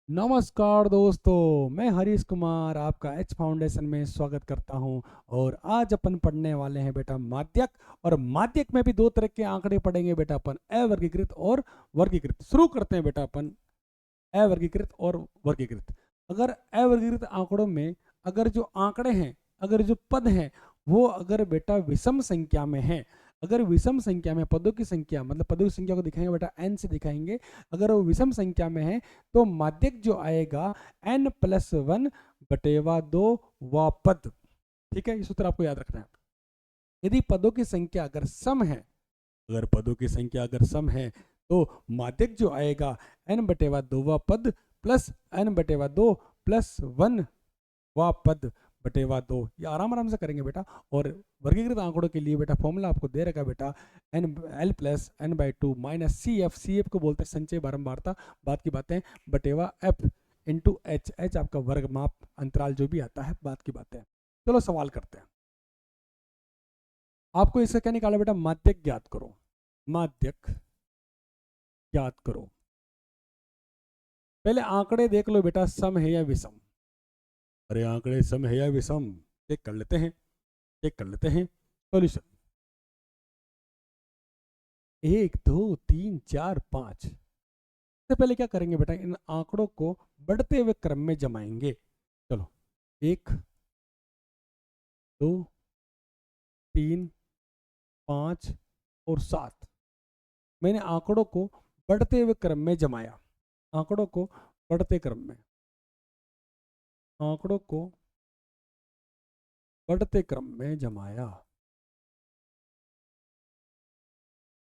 नमस्कार दोस्तों, मैं हरीश कुमार आपका एच फाउंडेशन में स्वागत करता हूं। और आज अपन पढ़ने वाले हैं बेटा माध्यक। और माध्यक में भी दो तरह के आंकड़े पढ़ेंगे बेटा अपन, अवर्गीकृत और वर्गीकृत। शुरू करते हैं बेटा अपन अवर्गीकृत और वर्गीकृत। अगर अवर्गीकृत आंकड़ों में अगर जो आंकड़े हैं, अगर जो पद हैं, वो अगर बेटा विषम संख्या में है, अगर विषम संख्या में पदों की संख्या, मतलब पदों की संख्या को दिखाएंगे बेटा एन से दिखाएंगे। अगर वो विषम संख्या में है तो माध्यक जो आएगा n+1/2 व पद। ठीक है, ये सूत्र आपको याद रखना है। यदि पदों की संख्या अगर सम है, अगर पदों की संख्या अगर सम है तो माध्यक जो आएगा n/2 पद प्लस n/2 प्लस 1 व पद बटेवा 2। ये आराम आराम से करेंगे बेटा। और वर्गीकृत आंकड़ों के लिए बेटा फॉर्मूला आपको दे रखा बेटा N L plus n/2 minus C F को बोलते हैं संचय बारंबारता, बात की बातें, बटेवा एफ इंटू एच, एच आपका वर्ग माप अंतराल जो भी आता है, बात की बातें। चलो सवाल करते हैं। आपको इसका क्या निकाला बेटा, माध्यक ज्ञात करो। माध्यक ज्ञात करो। पहले आंकड़े देख लो बेटा, सम है या विषम। अरे आंकड़े सम है या विषम, चेक कर लेते हैं, चेक कर लेते हैं। सॉल्यूशन 1 2 3 4 5। सबसे पहले क्या करेंगे बेटा, इन आंकड़ों को बढ़ते हुए क्रम में जमाएंगे। चलो 1 2 3 5 और 7। मैंने आंकड़ों को बढ़ते हुए क्रम में जमाया, आंकड़ों को बढ़ते क्रम में, आंकड़ों को बढ़ते क्रम में जमाया।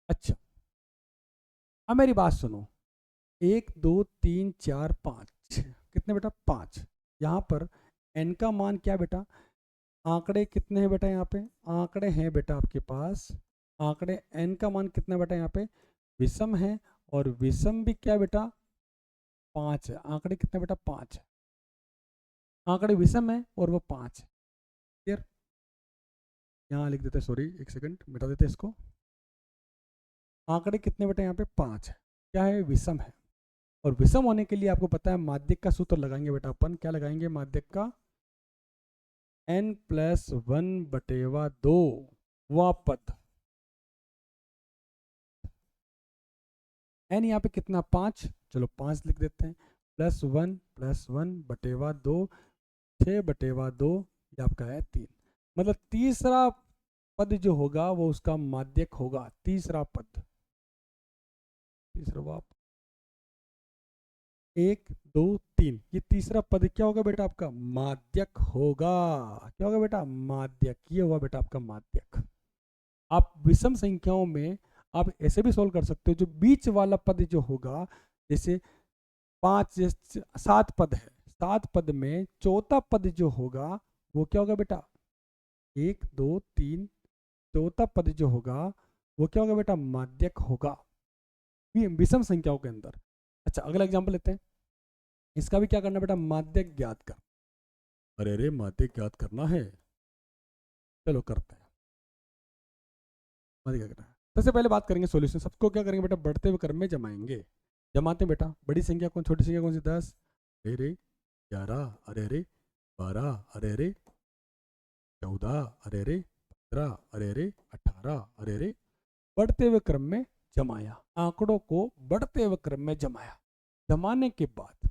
अच्छा, अब मेरी बात सुनो। 1 2 3 4 5, कितने बेटा, 5। यहाँ पर n का मान क्या बेटा, आंकड़े कितने हैं बेटा, यहाँ पे आंकड़े हैं बेटा आपके पास, आंकड़े n का मान कितना बेटा, यहाँ पे विषम है। और विषम भी क्या बेटा, 5 है। आंकड़े कितने बेटा, 5 है। आंकड़े विषम है और वो 5 है। क्लियर। यहाँ लिख देते, सॉरी एक सेकंड मिटा देते इसको। आंकड़े कितने बेटा, यहाँ पे 5 है। क्या है, विषम है। और विषम होने के लिए आपको पता है माध्यक का सूत्र लगाएंगे बेटा अपन। क्या लगाएंगे माध्यक का, n+1/2 व पद। n यहाँ पे कितना, 5। चलो 5 लिख देते हैं। +1 6/2 ये आपका है 3। मतलब तीसरा पद जो होगा वो उसका माध्यक होगा। तीसरा पद, तीसरा वाप 1 2 3, ये तीसरा पद क्या होगा बेटा, आपका माध्यक होगा। क्या होगा बेटा, माध्यक। ये हुआ बेटा आपका माध्यक। आप विषम संख्याओं में आप ऐसे भी सोल्व कर सकते हो, जो बीच वाला पद जो होगा, जैसे 5 जैसे 7 पद है, 7 पद में चौथा पद जो होगा वो क्या होगा बेटा, 1 2 3, चौथा पद जो होगा वो क्या होगा बेटा, माध्यक होगा विषम संख्याओं के अंदर। अच्छा, अगला एग्जांपल लेते हैं। इसका भी क्या करना बेटा, माध्यक ज्ञात कर। अरे अरे माध्यक ज्ञात करना है, चलो करते हैं। माध्यक क्या करना है, सबसे पहले बात करेंगे सॉल्यूशन। सबको क्या करेंगे बेटा, बढ़ते हुए क्रम में जमाएंगे। जमाते हैं बेटा, बड़ी संख्या कौन, छोटी संख्या कौन सी, 10, अरे अरे 11, अरे अरे 12, अरे अरे 14, अरे अरे 15, अरे अरे 18, अरे अरे। बढ़ते हुए क्रम में जमाया, आंकड़ों को बढ़ते हुए क्रम में जमाया। जमाने के बाद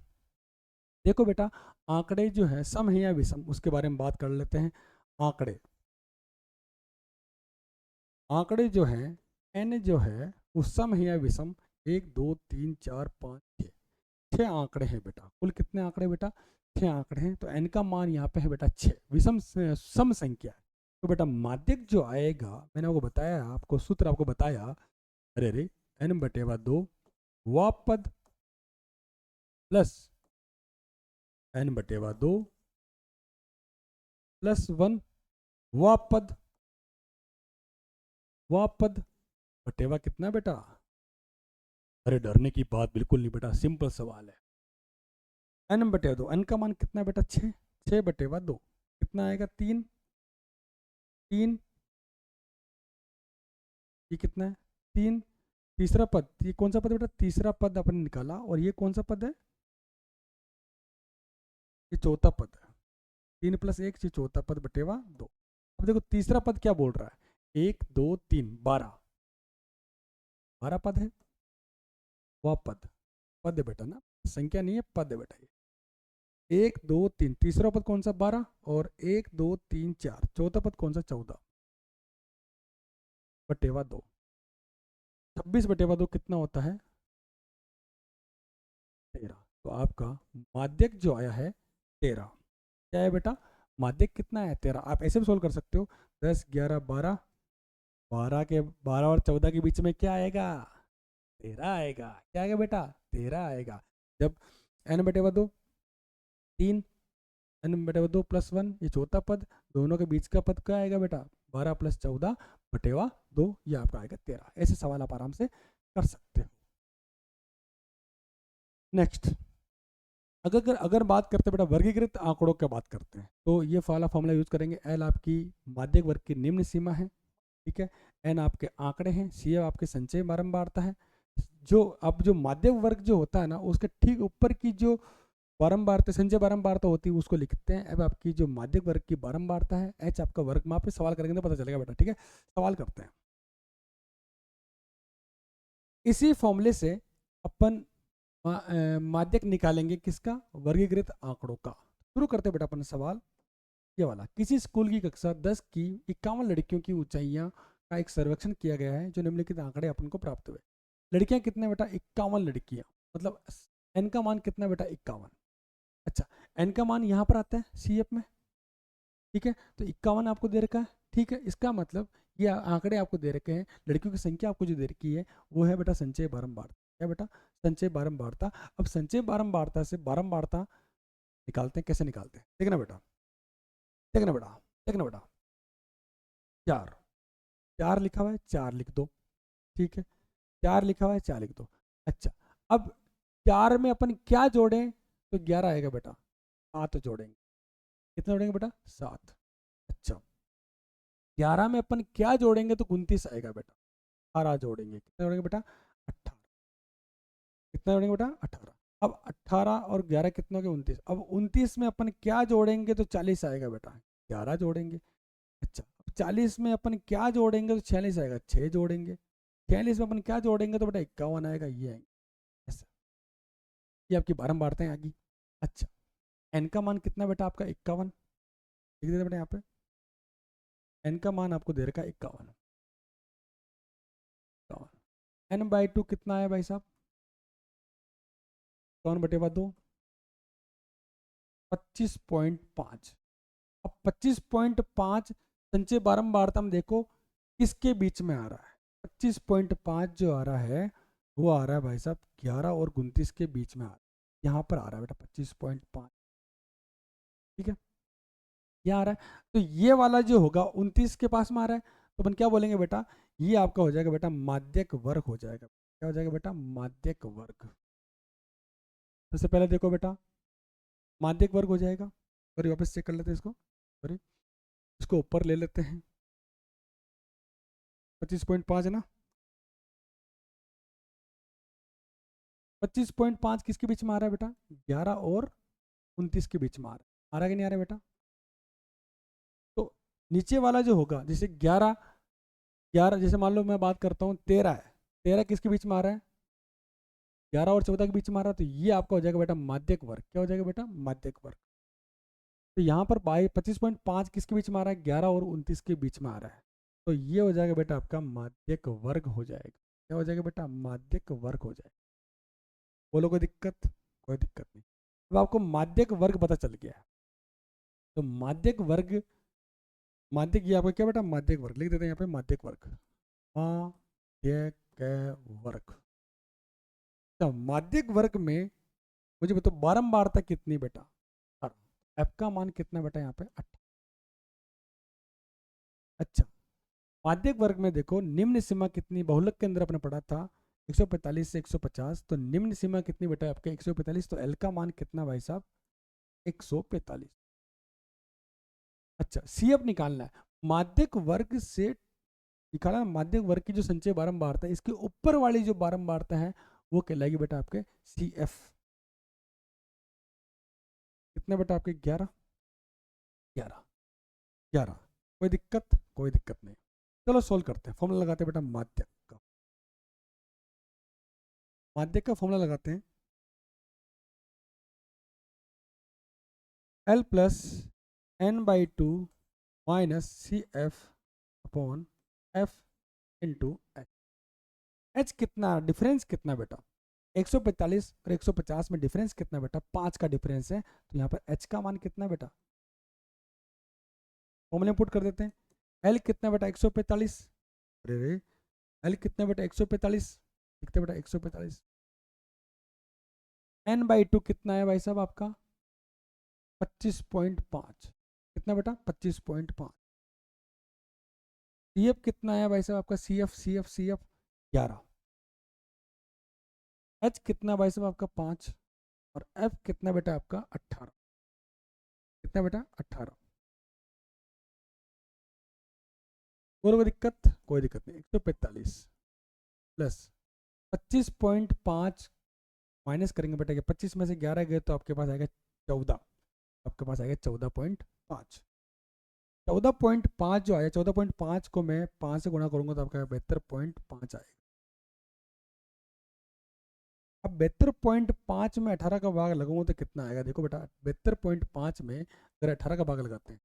देखो बेटा, आंकड़े जो है सम है या विषम, उसके बारे में बात कर लेते हैं। आंकड़े, आंकड़े जो है n जो है वो सम है या विषम। 1 2 3 4 5 6, 6 आंकड़े हैं बेटा। कुल कितने आंकड़े बेटा, 6 आंकड़े हैं। तो n का मान यहाँ पे है बेटा 6, विषम सम संख्या है। तो बेटा माध्यक जो आएगा, मैंने आपको बताया, आपको सूत्र आपको बताया, अरे अरे n/2 व पद प्लस n/2 प्लस 1 व पद, व पद बटेवा कितना बेटा। अरे डरने की बात बिल्कुल नहीं बेटा, सिंपल सवाल है। n/2, n का मान कितना बेटा, 6, 6/2 कितना आएगा, 3, 3, ये कितना है, 3। तीसरा पद, ये कौन सा पद बेटा, तीसरा पद अपन निकाला। और ये कौन सा पद है, ये चौथा पद है, 3 + 1 ये चौथा पद बटेवा 2। अब देखो तीसरा पद क्या बोल रहा है, 1 2 3 12, 12 पद है, वह पद है बेटा ना, संख्या नहीं है, पद है बेटा ये। 1 2 3 तीसरा पद कौन सा 12, और 1 2 3 4 चौथा पद कौन सा 14 बटेवा 2। 26 बटेवा 2 कितना होता है, 13। तो आपका माध्यक जो आया है 13। क्या है बेटा, माध्यक कितना है 13। आप ऐसे भी सोल्व कर सकते हो, 10 11 12, 12 और 14 के बीच में क्या आएगा, 13 आएगा। क्या आएगा बेटा, 13 आएगा। जब n बटेवा 2 3, n बटेवा 2 + 1 ये चौथा पद, दोनों के बीच का पद क्या आएगा बेटा, 12 + 14 बटेवा 2, ये आपका आएगा 13। ऐसे सवाल आप आराम से कर सकते हो। नेक्स्ट, अगर बात करते हैं बेटा वर्गीकृत आंकड़ों की बात करते हैं, तो ये वाला फॉर्मूला यूज करेंगे। एल आपकी माध्यक वर्ग की निम्न सीमा है, ठीक है। एन आपके आंकड़े हैं, सी आपके संचय बारंबारता है। जो अब जो माध्यक वर्ग जो होता है ना, उसके ठीक ऊपर की जो बारंबारता संचय बारंबारता होती है उसको लिखते हैं। अब आपकी जो माध्यक वर्ग की बारंबारता है, एच आपका वर्ग माप पे सवाल करेंगे तो पता चलेगा बेटा, ठीक है। सवाल करते हैं, इसी फॉर्मूले से अपन माध्यक निकालेंगे किसका, वर्गीकृत आंकड़ों का। शुरू करते बेटा अपन सवाल ये वाला। किसी स्कूल की कक्षा 10 की 51 लड़कियों की ऊंचाइयां का एक सर्वेक्षण किया गया है, जो निम्नलिखित आंकड़े अपन को प्राप्त हुए। लड़कियां कितने बेटा, 51 लड़कियां, मतलब एन का मान कितना बेटा, 51। अच्छा, एन का मान यहाँ पर आता है सी एफ में, ठीक है। तो 51 आपको दे रखा है, ठीक है। इसका मतलब ये आंकड़े आपको दे रखे हैं, लड़कियों की संख्या आपको जो दे रखी है वो है बेटा संचय बारंबारता। क्या बेटा, संचय बारंबारता। अब संचय बारंबारता से बारंबारता निकालते हैं, कैसे निकालते हैं देखना बेटा, देखना बेटा, देखना बेटा। 4 4 लिखा हुआ है, 4 लिख दो, ठीक है। 4 लिखा हुआ है, 4 लिख दो। अच्छा, अब 4 में अपन क्या जोड़ें तो 11 आएगा बेटा, 7 जोड़ेंगे। कितना जोड़ेंगे बेटा, 7। अच्छा, 11 में अपन क्या जोड़ेंगे तो 29 आएगा बेटा, 18 जोड़ेंगे। कितना जोड़ेंगे बेटा, 18। कितना जोड़ेंगे बेटा, 18। अब 18 और 11 कितना हो गया, 29। अब 29 में अपन क्या जोड़ेंगे तो 40 आएगा बेटा, 11 जोड़ेंगे। अच्छा, अब 40 में अपन क्या जोड़ेंगे तो 46 आएगा, 6 जोड़ेंगे। 46 में अपन क्या जोड़ेंगे तो बेटा 51 आएगा, ये आएंगे। ऐसा, ये आपकी बारंबारताएं आ गई। अच्छा, एन का मान कितना बेटा आपका, 51 लिख देते बेटा यहाँ पे। एन का मान आपको दे रखा है 51। n/2 कितना है भाई साहब, 52/2, 25.5। अब 25.5 संचय बारंबारता में देखो किसके बीच में आ रहा है, 25.5 जो आ रहा है वो आ रहा है भाई साहब 11 और 29 के बीच में आ रहा है। यहाँ पर आ रहा है बेटा 25.5, ठीक है, यहाँ आ रहा है। तो ये वाला जो होगा 29 के पास में आ रहा है, तो अपन क्या बोलेंगे बेटा, ये आपका हो जाएगा बेटा माध्यक वर्ग हो जाएगा। क्या हो जाएगा बेटा, माध्यक वर्ग। सबसे पहले देखो बेटा माध्यक वर्ग हो जाएगा, और वापस चेक कर लेते हैं इसको, सॉरी इसको ऊपर ले लेते हैं। 25.5 है ना, 25.5 किसके बीच में आ रहा है बेटा, 11 और 29 के बीच में आ रहा है कि नहीं आ रहा है बेटा। तो नीचे वाला जो होगा, जैसे 11 11 जैसे मान लो मैं बात करता हूँ 13 है, 13 किसके बीच में आ रहा है, 11 और 14 के बीच में आ रहा है। तो ये आपका हो जाएगा बेटा माध्यक वर्ग। क्या हो जाएगा बेटा, माध्यक वर्ग। तो यहाँ पर 25.5 किसके बीच में आ रहा है, 11 और 29 के बीच में आ रहा है। तो ये हो जाएगा बेटा आपका माध्यक वर्ग हो जाएगा। क्या हो जाएगा बेटा, माध्यक वर्ग हो जाएगा। बोलो कोई दिक्कत, कोई दिक्कत नहीं। अब आपको माध्यक वर्ग पता चल गया है, तो माध्यक वर्ग, माध्यक ये आपका क्या बेटा, माध्यक वर्ग लिख देते हैं यहाँ पे, माध्यक वर्ग, माध्यक वर्ग। तो माध्यक वर्ग में मुझे बताओ बारंबारता कितनी बेटा, एफ का मान कितना बेटा यहाँ पे 8। अच्छा, माध्यक वर्ग में देखो निम्न सीमा कितनी, बहुलक के अंदर अपने पढ़ा था 145 से 150, तो निम्न सीमा कितनी बेटा आपके 145, तो एल का मान कितना भाई साहब 145। अच्छा, सी एफ निकालना है, माध्यक वर्ग से निकाला, माध्यक वर्ग की जो संचय बारंबारता है इसके ऊपर वाली जो बारंबारता है वो कहलाएगी बेटा आपके सी एफ। कितने बेटा आपके 11 11 11। कोई दिक्कत? कोई दिक्कत नहीं। चलो सोल्व करते हैं। फॉर्मूला लगाते हैं बेटा माध्यक का। माध्यक का फॉर्मूला लगाते हैं L plus n/2 minus C F upon F into H. H कितना, डिफरेंस कितना बेटा? 145 और 150 में डिफरेंस कितना बेटा? 5 का डिफरेंस है। तो यहाँ पर एच का मान कितना बेटा? फॉर्मूले में पुट कर देते हैं। एल कितना बेटा? 145। अरे रे, एल कितना बेटा? 145। लिखते बेटा 145। n/2 कितना है भाई साहब आपका? 25.5। कितना बेटा? 25.5। सी एफ कितना है भाई साहब आपका? C F 11। एच कितना भाई साहब आपका? 5। और एफ कितना बेटा आपका? 18। कितना बेटा? 18। कोई दिक्कत? कोई दिक्कत नहीं। 145 प्लस 25.5 माइनस करेंगे बेटा। 25 में से 11 गए तो आपके पास आएगा 14। आपके पास आएगा 14.5। 14.5 जो आया, 14.5 को मैं 5 से गुणा करूंगा तो आपका 72.5 आएगा। अब 72.5 में 18 का भाग लगाऊंगा तो कितना आएगा? देखो बेटा 72.5 में अगर 18 का भाग लगाते हैं,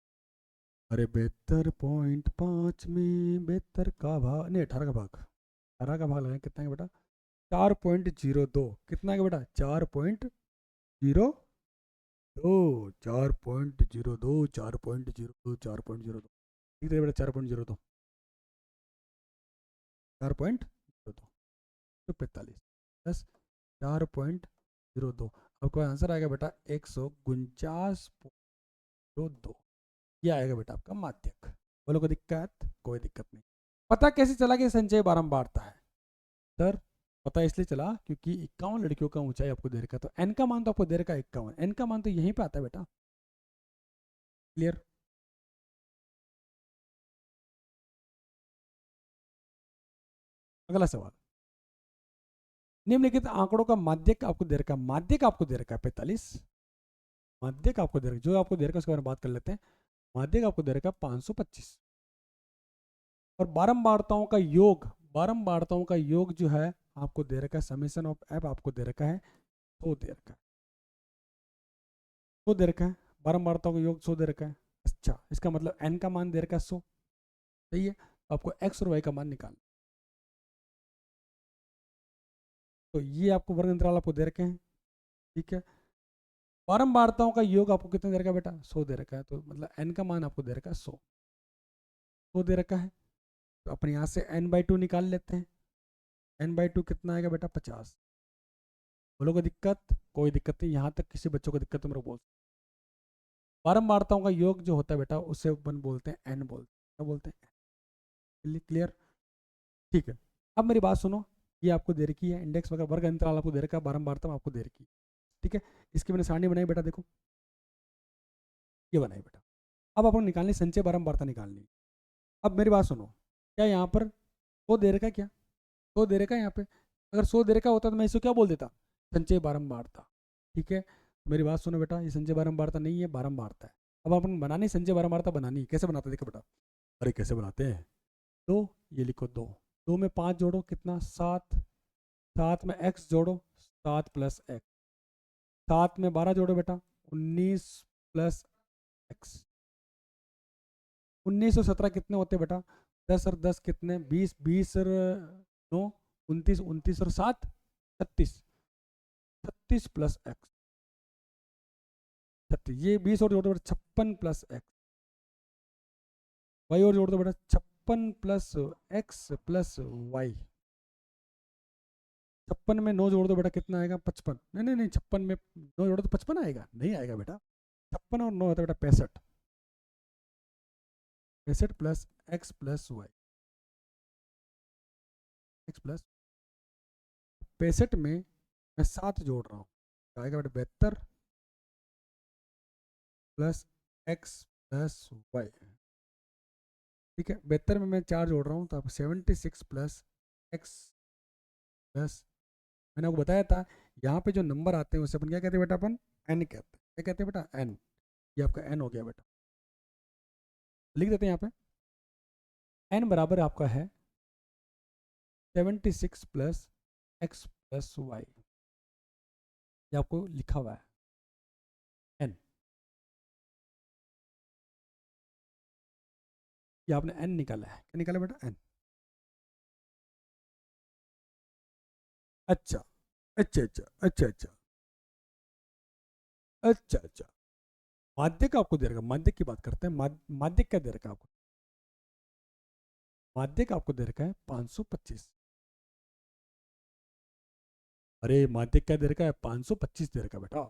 अरे 72.5 में 72 का भाग नहीं, 18 का भाग, 18 का भाग लगाएंगे कितना है बेटा? 4.02। कितना है बेटा? 4.02। 4.02 4.02 4.02। ठीक है बेटा 4.02 4.02 तो 45 प्लस 4.02। आपका आंसर आएगा बेटा 149.02। ये आएगा बेटा आपका माध्यक। बोलो कोई दिक्कत? कोई दिक्कत नहीं। पता कैसे चला कि संचय बारंबारता है? सर पता इसलिए चला क्योंकि 51 लड़कियों का ऊंचाई आपको दे रखा है, तो एन का मान तो आपको दे रखा है 51। एन का मान तो यहीं पे आता है बेटा। क्लियर? अगला सवाल, निम्नलिखित आंकड़ों का माध्यक आपको दे रखा है। माध्यक आपको दे रखा है 45। माध्यक आपको दे रखा है, जो आपको दे रखा है उसके बारे में बात कर लेते हैं। माध्यक आपको दे रखा है 525। और बारंबारताओं का योग, बारंबारताओं का योग जो है आपको दे रखा है, समेशन ऑफ एफ आपको दे रखा है 100 दे रखा है। 100 दे रखा है, बारंबारताओं का योग 100 दे रखा है। अच्छा, इसका मतलब एन का मान दे रखा है 100। सही है। आपको एक्स और वाई का मान निकालना। तो ये आपको वर्ग अंतराल आपको दे रखे हैं। ठीक है। बारंबारताओं का योग आपको कितना दे रखा है बेटा? 100 दे रखा है। तो मतलब एन का मान आपको दे रखा है 100 दे रखा है। तो अपने यहाँ से n/2 निकाल लेते हैं। n/2 कितना आएगा बेटा? 50। बोलो कोई दिक्कत? कोई दिक्कत नहीं। यहाँ तक किसी बच्चों को दिक्कत तो मेरे को बोल। बारंबारताओं का योग जो होता है बेटा उसे अपन बोलते हैं एन, बोलते हैं क्या बोलते हैं? क्लियर? ठीक है। अब मेरी बात सुनो, ये आपको दे रखी है इंडेक्स वगैरह, वर्ग अंतराल आपको दे रखा है, बारंबारता आपको दे रखी है। ठीक है। इसकी मैंने सारणी बनाई बेटा, देखो ये बनाई बेटा। अब अपन निकालनी संचय बारंबारता निकालनी। अब मेरी बात सुनो, क्या यहाँ पर 100 दे रखा है? क्या 100 दे रखा है यहाँ पे? अगर 100 दे रखा होता तो मैं इसे क्या बोल देता? संचय बारंबारता। ठीक है। मेरी बात सुनो बेटा, ये संचय बारंबारता नहीं है, बारंबारता है। अब अपन बनानी संचय बारंबारता बनानी, कैसे बनाते देखो बेटा। अरे कैसे बनाते हैं? दो, ये लिखो 2। 2 में 5 जोड़ो, कितना? 7। 7 में x जोड़ो, 7 प्लस एक्स। 7 में 12 जोड़ो बेटा, 19 प्लस एक्स। 19 और 17 कितने होते बेटा? 10 और 10 कितने? 20। 20 और 9 29। 29 और 7 36। 36 प्लस एक्स 36। ये 20 और जोड़ दो बेटा 56 प्लस एक्स। वाई और जोड़ दो बेटा 56 प्लस एक्स प्लस वाई। 56 में 9 जोड़ दो बेटा, कितना आएगा? 55। नहीं नहीं नहीं, 56 में 9 जोड़ो तो 55 आएगा? नहीं आएगा बेटा। 56 और 9 होता है बेटा 65। 65 plus X plus Y. X plus 65 में मैं 7 जोड़ रहा हूँ, तो आएगा बेटा 72 प्लस एक्स प्लस वाई। ठीक है। 72 में मैं 4 जोड़ रहा हूँ, तो आप 76 प्लस एक्स प्लस, मैंने आपको बताया था यहाँ पे जो नंबर आते हैं उसे अपन क्या कहते हैं बेटा? अपन एन कहते हैं। क्या कहते हैं बेटा, एन। ये आपका एन हो गया बेटा, लिख देते हैं यहाँ पे। एन बराबर आपका है 76 प्लस एक्स प्लस वाई, ये आपको लिखा हुआ है एन। ये आपने एन निकाला है, क्या निकाला बेटा, एन। अच्छा अच्छा अच्छा अच्छा अच्छा अच्छा अच्छा। माध्यक आपको दे रखा, माध्यक की बात करते हैं। माध्यक क्या दे रखा है आपको, माध्यक आपको दे रखा है 525। अरे माध्यक क्या दे रखा है, 525 दे रखा है बेटा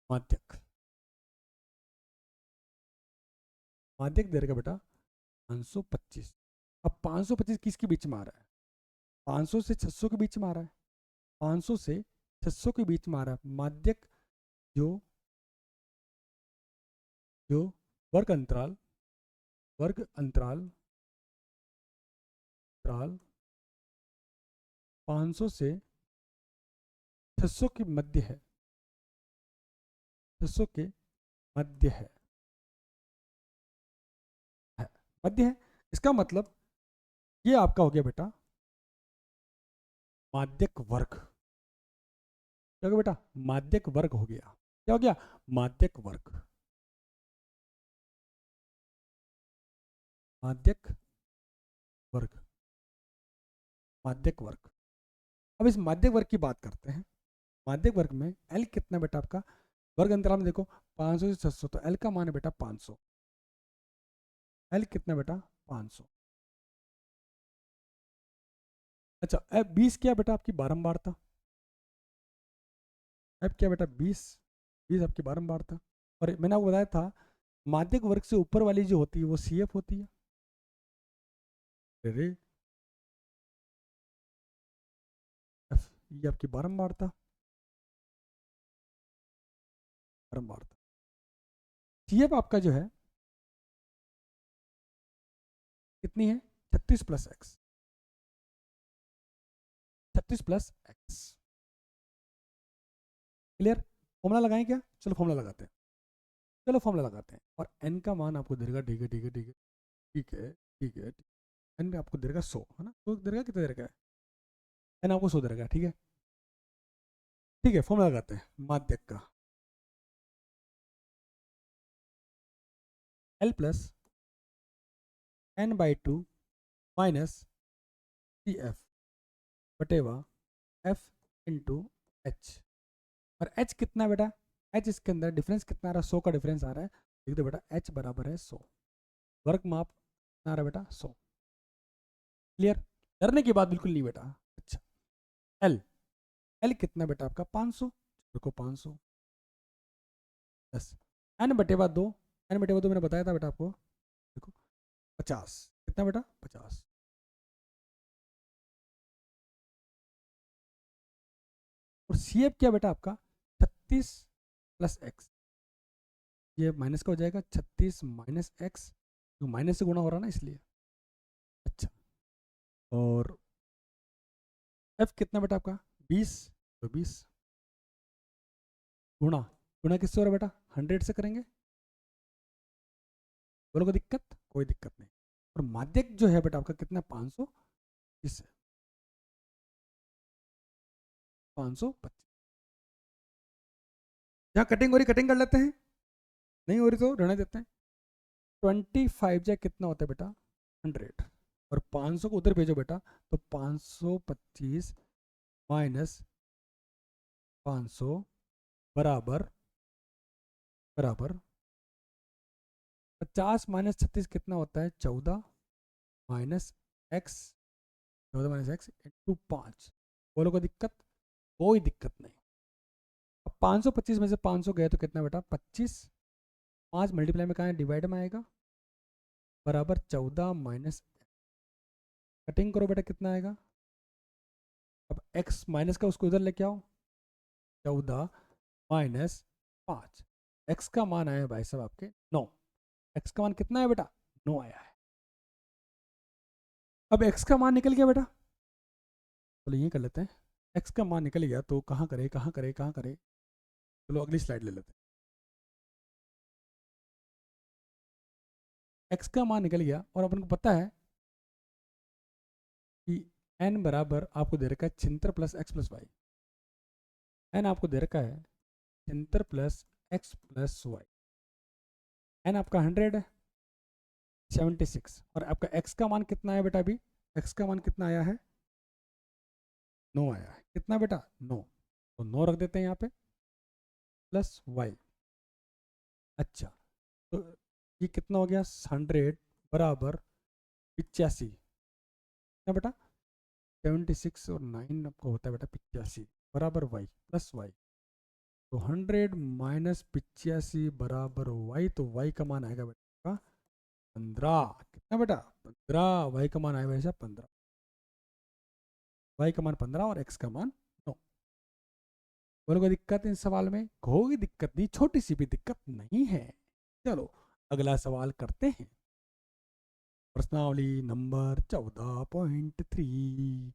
माध्यक। माध्यक दे रखा है बेटा 525। अब 525 किसके बीच में आ रहा है, 500 से 600 के बीच में आ रहा है, 500 से 600 के बीच में आ रहा है माध्यक। जो जो वर्ग अंतराल, वर्ग अंतराल अंतराल 500 से 600 के मध्य है, 600 के मध्य है मध्य है। इसका मतलब ये आपका हो गया बेटा माध्यक वर्ग। क्या हो गया बेटा, माध्यक वर्ग हो गया। क्या हो गया, माध्यक वर्ग। माध्यक वर्ग, माध्यक वर्ग। अब इस माध्यक वर्ग की बात करते हैं। माध्यक वर्ग में एल कितना बेटा आपका, वर्ग अंतराल में देखो 500 से 600, तो एल का मान है बेटा 500। एल कितना बेटा, 500। अच्छा अब 20 क्या बेटा आपकी बारंबारता, अब क्या बेटा 20, 20 आपकी बारंबारता। और मैंने आपको बताया था माध्यक वर्ग से ऊपर वाली जो होती है वो सी एफ होती है। अरे एफ, ये आपकी बारंबारता, बारंबारता। सी एफ आपका जो है कितनी है, 36 plus x, 36 plus x. Clear, formula लगाएं क्या, चलो फॉर्मूला लगाते हैं। चलो फॉर्मूला लगाते हैं। और एन का मान आपको देगा, ठीक है ठीक है ठीक है ठीक है ठीक है। एन आपको देगा 100 है ना, तो देगा कितना देगा, एन आपको 100 देगा, ठीक है ठीक है। फॉर्मूला लगाते हैं माध्यक का, L plus N by 2 minus C F बटेवा एफ इंटू एच। और एच कितना बेटा, एच इसके अंदर डिफरेंस कितना आ रहा है, 100 का डिफरेंस आ रहा है। लिख दो बेटा एच बराबर है 100, वर्ग माप कितना आ रहा है बेटा 100। क्लियर, डरने की बात बिल्कुल नहीं बेटा। अच्छा एल, एल कितना बेटा आपका 500, देखो 500 प्लस एन बटेवा 2, एन बटेवा 2 मैंने बताया था बेटा आपको, देखो 50, कितना बेटा 50। और सी एफ क्या बेटा आपका 36 प्लस एक्स, ये माइनस का हो जाएगा 36 माइनस एक्स, तो माइनस से गुणा हो रहा ना इसलिए। अच्छा और एफ कितना बेटा आपका 20, तो 20 गुणा, गुणा किससे हो रहा है बेटा, 100 से करेंगे। बोलो कोई दिक्कत, कोई दिक्कत नहीं। और माध्यक जो है बेटा आपका कितना 500, इससे 525। जहाँ कटिंग हो रही कटिंग कर लेते हैं, नहीं हो रही तो रहने देते हैं। 25 जा कितना होता है बेटा 100, और 500 को उधर भेजो बेटा, तो 525 माइनस 500 बराबर बराबर 50 माइनस 36 कितना होता है 14 minus x, 14 minus x into 5। बोलो कोई दिक्कत, कोई दिक्कत नहीं। अब 525 में से 500 गए तो कितना बेटा 25, 5 मल्टीप्लाई में कहाँ है डिवाइड में आएगा, बराबर 14 माइनस, कटिंग करो बेटा कितना आएगा। अब x माइनस का उसको उधर लेके आओ, 14 माइनस 5, x का मान आया है भाई साहब आपके 9। x का मान कितना है बेटा 9 आया है। अब x का मान निकल गया बेटा, चलो ये कर लेते हैं। x का मान निकल गया तो कहाँ करे कहाँ करे कहाँ करे, चलो अगली स्लाइड ले लेते हैं। एक्स का मान निकल गया और अपन को पता है कि एन बराबर आपको दे रखा है 76 plus X plus Y. N आपको दे रखा है 76 plus X plus Y. N आपका 100 है, 76, और आपका एक्स का मान कितना है बेटा? अभी एक्स का मान कितना आया है? 9 आया है। कितना बेटा? 9। तो 9 रख देते हैं यहाँ पे, प्लस वाई। अच्छा, तो ये कितना हो गया? 100 बराबर 85। क्या बेटा? 76 और 9 आपको होता है बेटा 85, बराबर वाई प्लस वाई। तो 100 माइनस 85 बराबर वाई। तो वाई का मान आएगा बेटा 15। कितना बेटा? 15। वाई का मान आएगा 15। वाई का मान 15 और एक्स का मान 9। बोलो कोई दिक्कत इन सवाल में? कोई दिक्कत नहीं, छोटी सी भी दिक्कत नहीं है। चलो अगला सवाल करते हैं। प्रश्नावली नंबर 14.3।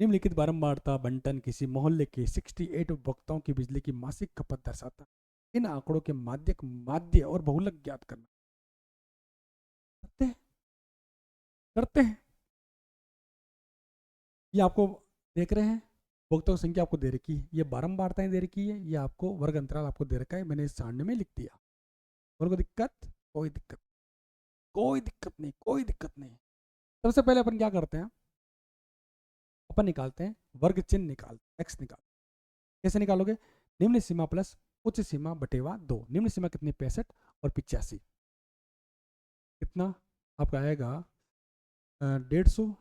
निम्नलिखित बारंबारता बंटन किसी मोहल्ले के 68 उपभोक्ताओं की बिजली की मासिक खपत दर्शाता है। इन आंकड़ों के माध्य और बहुलक ज्ञात करना। करते हैं, करते हैं। ये आपको देख रहे हैं, उपभोक्ताओं की संख्या आपको दे रखी है, ये बारंबारताएं दे रखी है, ये आपको वर्ग अंतराल आपको दे रखा है, मैंने इस सारणी में लिख दिया। और कोई दिक्कत? कोई दिक्कत, कोई दिक्कत नहीं, कोई दिक्कत नहीं। सबसे पहले अपन क्या करते हैं? अपन निकालते हैं वर्ग चिन्ह, निकालते एक्स निकाल। कैसे निकालोगे? निम्न सीमा प्लस उच्च सीमा बटेवा 2। निम्न सीमा कितनी? 65 और 85। कितना आपका आएगा? 150,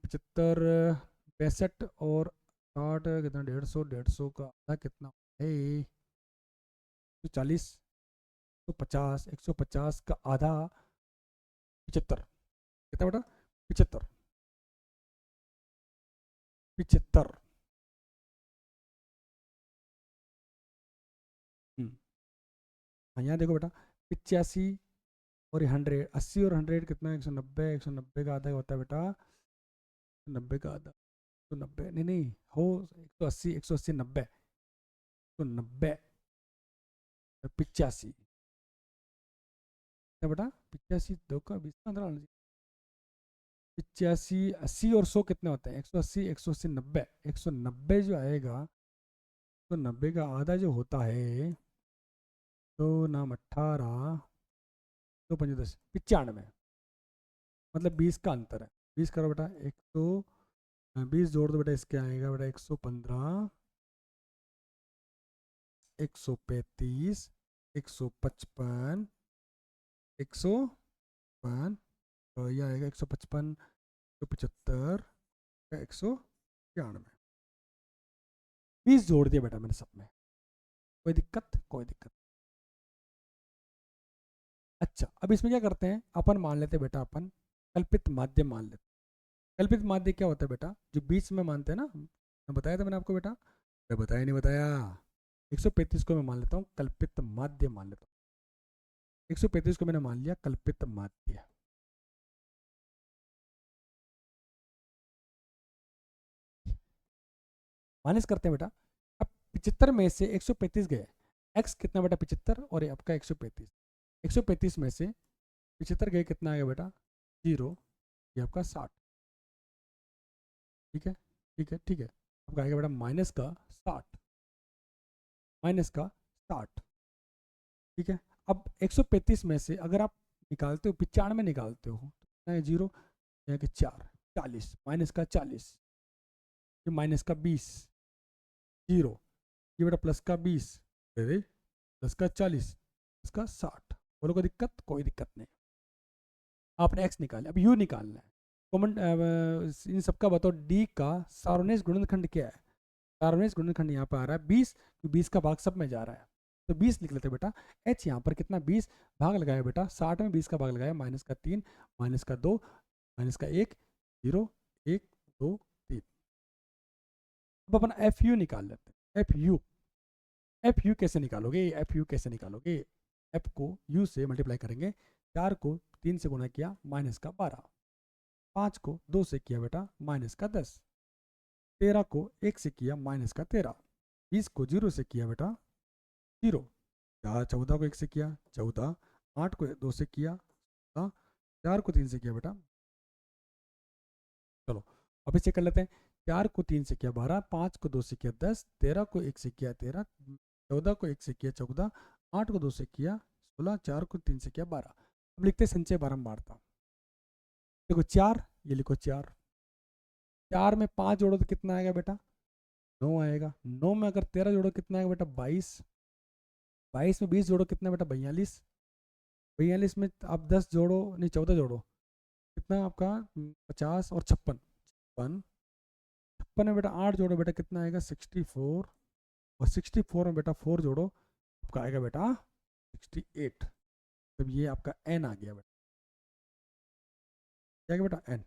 75, 65 और 60 कितना? 150, 150 का आधा कितना है? 140, 150, 150 का आधा 75। कितना बेटा? 75, 75। हाँ यहाँ देखो बेटा, 85 और 100, 80 और 100 कितना? 190। 190 का आधा होता है बेटा, 90 का आधा 190, नहीं नहीं हो, 180, 180, 90, 190, 85। क्या बेटा? 85 2 का 20 15। 85, 80 और 100 कितने होते हैं? 180, 180, 90। 190 जो आएगा, तो 90 का आधा जो होता है, तो नाम 18, 2 5 10 95, मतलब 20 का अंतर है। 20 करो बेटा, 120 जोड़ दो बेटा, इसके आएगा बेटा 115, 135, 155, 155, तो ये आएगा 155, 175, 193। 20 जोड़ दिया बेटा मैंने सब में। कोई दिक्कत? कोई दिक्कत। अच्छा, अब इसमें क्या करते हैं? अपन मान लेते हैं बेटा, अपन कल्पित माध्य मान लेते हैं। कल्पित माध्य क्या होता है बेटा? जो बीच में मानते हैं ना, मैं बताया था मैंने आपको बेटा, मैं बताया नहीं बताया? 135 को मैं मान लेता हूँ कल्पित माध्य मान लेता हूँ। 135 को मैंने मान लिया कल्पित माध्य। माइनस करते हैं बेटा। अब 75 में से 135 गए, एक्स कितना बेटा? 75, और आपका 135। 135 में से 75 गए, कितना आएगा बेटा? 0। ये आपका 60। ठीक है, ठीक है, ठीक है। आपका आएगा बेटा माइनस का 60, माइनस का 60। ठीक है। अब 135 में से अगर आप निकालते हो, 95 निकालते हो, तो कितना है? 0, यहाँ के 4, 40, माइनस का 40, ये माइनस का 20, 0, ये बेटा प्लस का 20, अरे प्लस का 40, प्लस का 60। बोलो कोई दिक्कत? कोई दिक्कत नहीं। आपने एक्स निकाला, अब यू निकालना है। कॉमन इन सबका बताओ, डी का सार्वनेश गुणनखंड क्या है? सार्वनेश गुणनखंड यहाँ पर आ रहा है 20, 20 का भाग सब में जा रहा है, तो 20 लिख लेते बेटा। एच यहाँ पर कितना? 20, भाग लगाया बेटा 60 में, 20 का भाग लगाया, माइनस का 3, माइनस का 2, माइनस का 1, 0, 1, 2, 3। अब अपन एफ यू निकाल लेते हैं। एफ यू, एफ यू कैसे निकालोगे? एफ यू कैसे निकालोगे? एफ को यू से मल्टीप्लाई करेंगे। 4 को 3 से गुणा किया, माइनस का 12, 5 को 2 से किया बेटा, माइनस का 10, 13 को 1 से किया, माइनस का 13, 20 को 0 से किया बेटा, 0। 14 को 1 से किया 14, 8 को 2 से किया 4 को 3 से किया बेटा। चलो अब चेक कर लेते हैं। 4 को 3 से किया 12, 5 को 2 से किया 10, 13 को 1 से किया 13, 14 को 1 से किया 14, 8 को 2 से किया 16, 4 को 3 से किया 12। अब लिखते हैं संचय बारंबारता। देखो 4, ये लिखो 4, 4 में 5 जोड़ो तो कितना आएगा बेटा 9 आएगा। 9 में अगर 13 जोड़ो कितना आएगा बेटा 22, 22 में 20 जोड़ो कितना बेटा 42, 42 में आप 10 जोड़ो नहीं 14 जोड़ो कितना आपका 50 और 56, 56 में बेटा 8 जोड़ो बेटा कितना आएगा 64, और 64 में बेटा 4 जोड़ो आपका आएगा बेटा 68। तब ये आपका n आ गया बेटा, क्या बेटा n,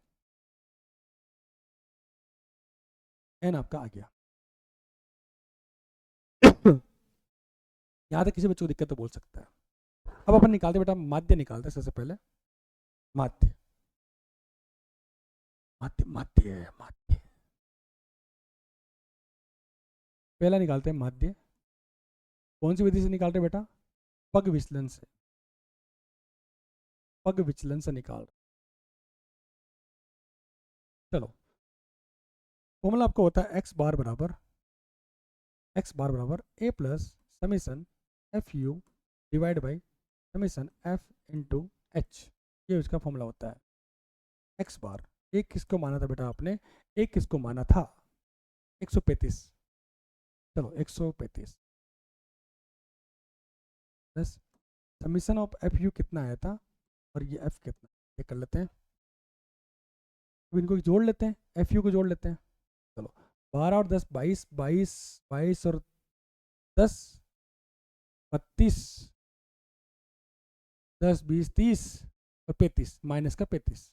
n आपका आ गया। यहाँ तक किसी बच्चों को दिक्कत तो बोल सकता है। अब अपन निकालते बेटा माध्य निकालते सबसे पहले। माध्य माध्य माध्य माध्य पहला निकालते हैं माध्य। कौन सी विधि से निकालते बेटा पग विचलन से, पग विचलन से निकाल। चलो फॉर्मूला आपको होता है x बार बराबर a plus summation F you divide by summation F into H, ये उसका फॉर्मूला होता है। x बार एक किसको माना था बेटा आपने, एक किसको माना था 135, चलो 135 plus summation of F you कितना आया था और ये एफ कितना, ये कर लेते हैं। अब इनको जोड़ लेते हैं, एफ यू को जोड़ लेते हैं। चलो 12 और 10 22, 22 और 10 32, 10 20 30 और 35 माइनस का 35।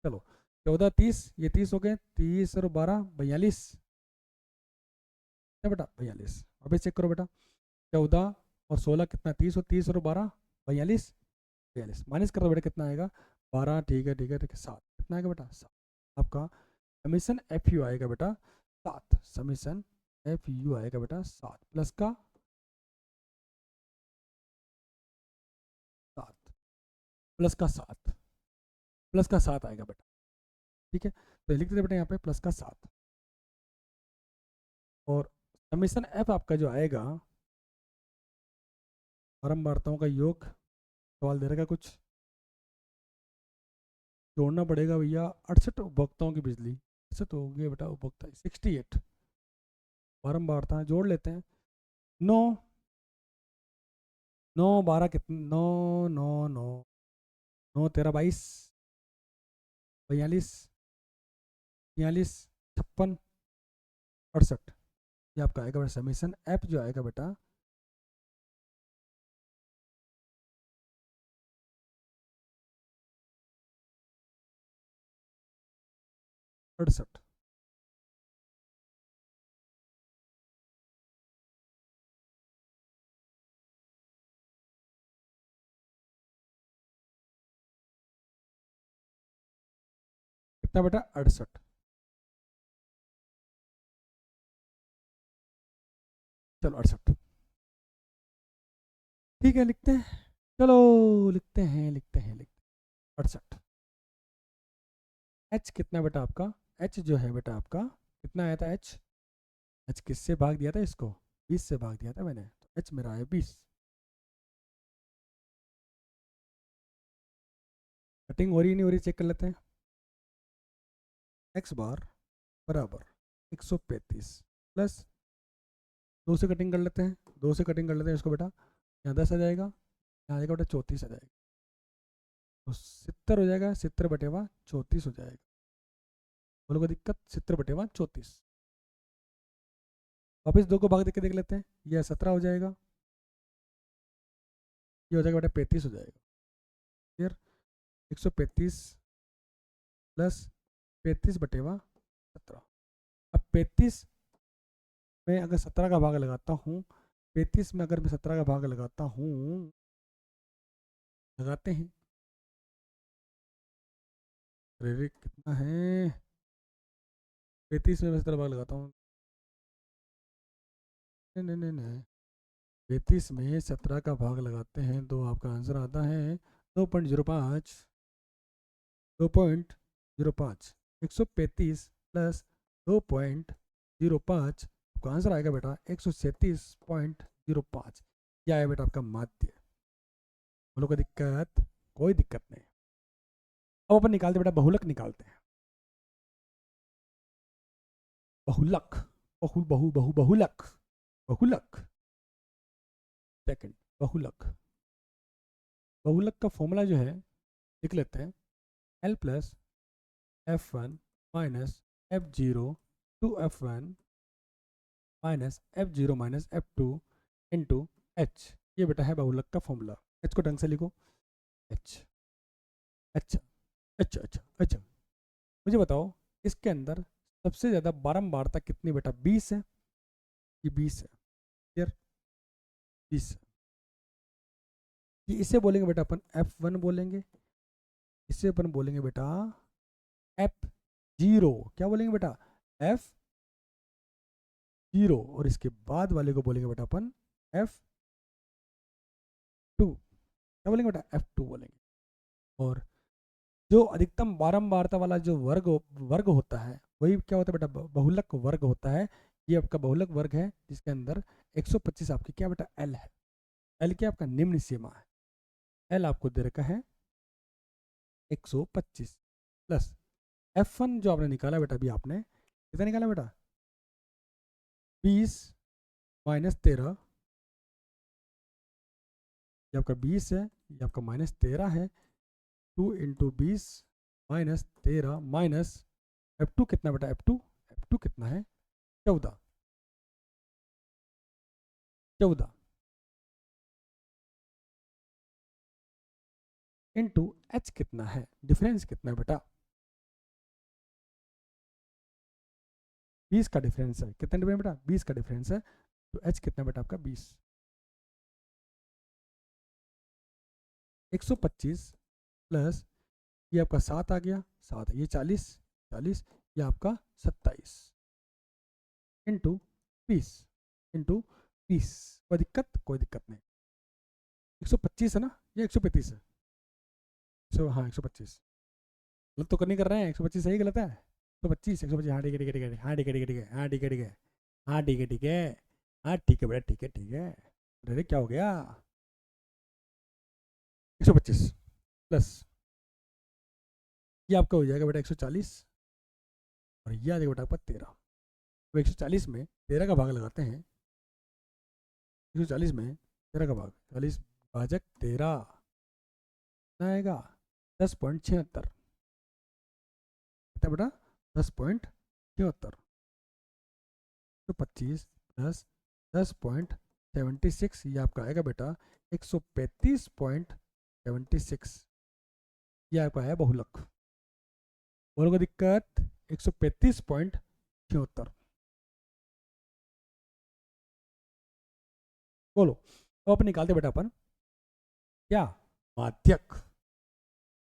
चलो 14 30, ये 30 हो गए, 30 और 12 42, क्या बेटा 42। अभी चेक करो बेटा 14 और 16 कितना 30 और 30 और 12 42, 42 माइनस कर दो बेटा कितना आएगा 12, ठीक है ठीक है ठीक है 7, कितना आएगा बेटा 7। आपका समीशन एफ यू आएगा बेटा 7, समीशन एफ यू आएगा बेटा 7 प्लस का 7 प्लस का 7 प्लस का 7 आएगा बेटा, ठीक है। तो लिख देते बेटा यहाँ पे प्लस का 7, और समीशन एफ आपका जो आएगा बारंबारताओं का योग, सवाल दे रहेगा कुछ जोड़ना पड़ेगा भैया 68 उपभोक्ताओं की बिजली, 68 हो गया बेटा उपभोक्ता 68, बारंबारता जोड़ लेते हैं। 9 9 12 कितने 9 9 9 9 13 22 42 43 56 68, ये आपका आएगा बेटा समीशन एफ जो आएगा बेटा 68। कितना बेटा 68, चलो 68, ठीक है लिखते हैं। चलो लिखते हैं 68। एच कितना बेटा आपका, एच जो है बेटा आपका कितना आया था एच, एच किससे भाग दिया था इसको 20 से भाग दिया था मैंने, तो एच मेरा है 20। कटिंग हो रही नहीं हो रही चेक कर लेते हैं। एक्स बार बराबर 135 प्लस 2 से कटिंग कर लेते हैं, 2 से कटिंग कर लेते हैं इसको बेटा, यहाँ 10 आ जाएगा, यहाँ आ जाएगा बेटा 34 आ जाएगा, तो 70 हो जाएगा, 70 बटेवा 34 हो जाएगा। बोलो कोई दिक्कत, 70 बटेवा 34। वापस 2 को भाग देके देख लेते हैं, यह 17 हो जाएगा, ये हो जाएगा बेटा 35 हो जाएगा। फिर 135 प्लस 35 बटेवा 17। अब 35 में अगर 17 का भाग लगाता हूँ, 35 में अगर मैं 17 का भाग लगाता हूँ, लगाते हैं, अरे कितना है 35 में मैं 17 भाग लगाता हूँ, नहीं नहीं नहीं नहीं 35 में 17 का भाग लगाते हैं तो आपका आंसर आता है 2.05। 2.05 135 प्लस 2.05 आपका आंसर आएगा बेटा 137.05। क्या है बेटा आपका माध्य। बोलो कोई दिक्कत? कोई दिक्कत नहीं। अब अपन निकालते बेटा बहुलक निकालते हैं। बहुलक बहु बहु बहु बहुलक बहुलक सेकंड बहुलक। बहुलक का फॉर्मूला जो है लिख लेते हैं L plus F1 minus F0 two F1 minus F0 minus F2 into H। ये बेटा है बहुलक का फॉर्मूला। H को ढंग से लिखो H। अच्छा अच्छा अच्छा अच्छा, मुझे बताओ इसके अंदर सबसे ज़्यादा बारंबारता कितनी बेटा? 20 है। ये 20 है। क्लियर? 20 है। ये इसे बोलेंगे बेटा अपन F1 बोलेंगे। इसे अपन बोलेंगे बेटा F0। क्या बोलेंगे बेटा? F0। और इसके बाद वाले को बोलेंगे बेटा अपन F2। क्या बोलेंगे बेटा? F2 बोलेंगे। और जो अधिकतम बारंबारता वाला जो वर्ग होता है वही क्या होता है बेटा? बहुलक वर्ग होता है। ये आपका बहुलक वर्ग है जिसके अंदर 125 आपकी क्या बेटा? L है। L क्या आपका निम्न सीमा है। L आपको दे रखा है 125 प्लस F1 जो आपने निकाला बेटा, अभी आपने कितना निकाला बेटा? 20 माइनस 13। ये आपका 20 है, ये आपका माइनस 13 है। 2 इंटू 20 माइनस 13 माइनस F2 कितना बेटा? F2 कितना है? 14। 14 इंटू H कितना है? डिफरेंस कितना है बेटा? 20 का डिफरेंस है। कितना डिफरेंस बेटा? 20 का डिफरेंस है। तो H कितना बेटा आपका? 20। 125 प्लस ये आपका 7 आ गया, 7 ये 40, 40 ये आपका 27 इंटू 20 इंटू 20। कोई दिक्कत? कोई दिक्कत नहीं। 125 है ना? ये 135 है। हाँ 125। गलत तो नहीं कर रहे हैं? 125 सही गलत है? 125 125। हाँ ठीक है ठीक है ठीक है। हाँ ठीक है ठीक है ठीक है। हाँ ठीक है ठीक है। हाँ ठीक है ठीक है। हाँ ठीक है बेटा ठीक है ठीक है। अरे क्या हो गया? 125 प्लस ये आपका हो जाएगा बेटा 140 और ये आ जाएगा बेटा आपका 13। तो 140 में 13 का भाग लगाते हैं। 140 में 13 का भाग 40 भाजक 13 आएगा 10.76। कितना बेटा? 10.76। तो 25 प्लस 10.76 ये आपका आएगा बेटा 135.76। ये आपका है बहुलक। बोलो कोई दिक्कत? 135.76। बोलो तो अपन निकालते बेटा अपन क्या? माध्यक।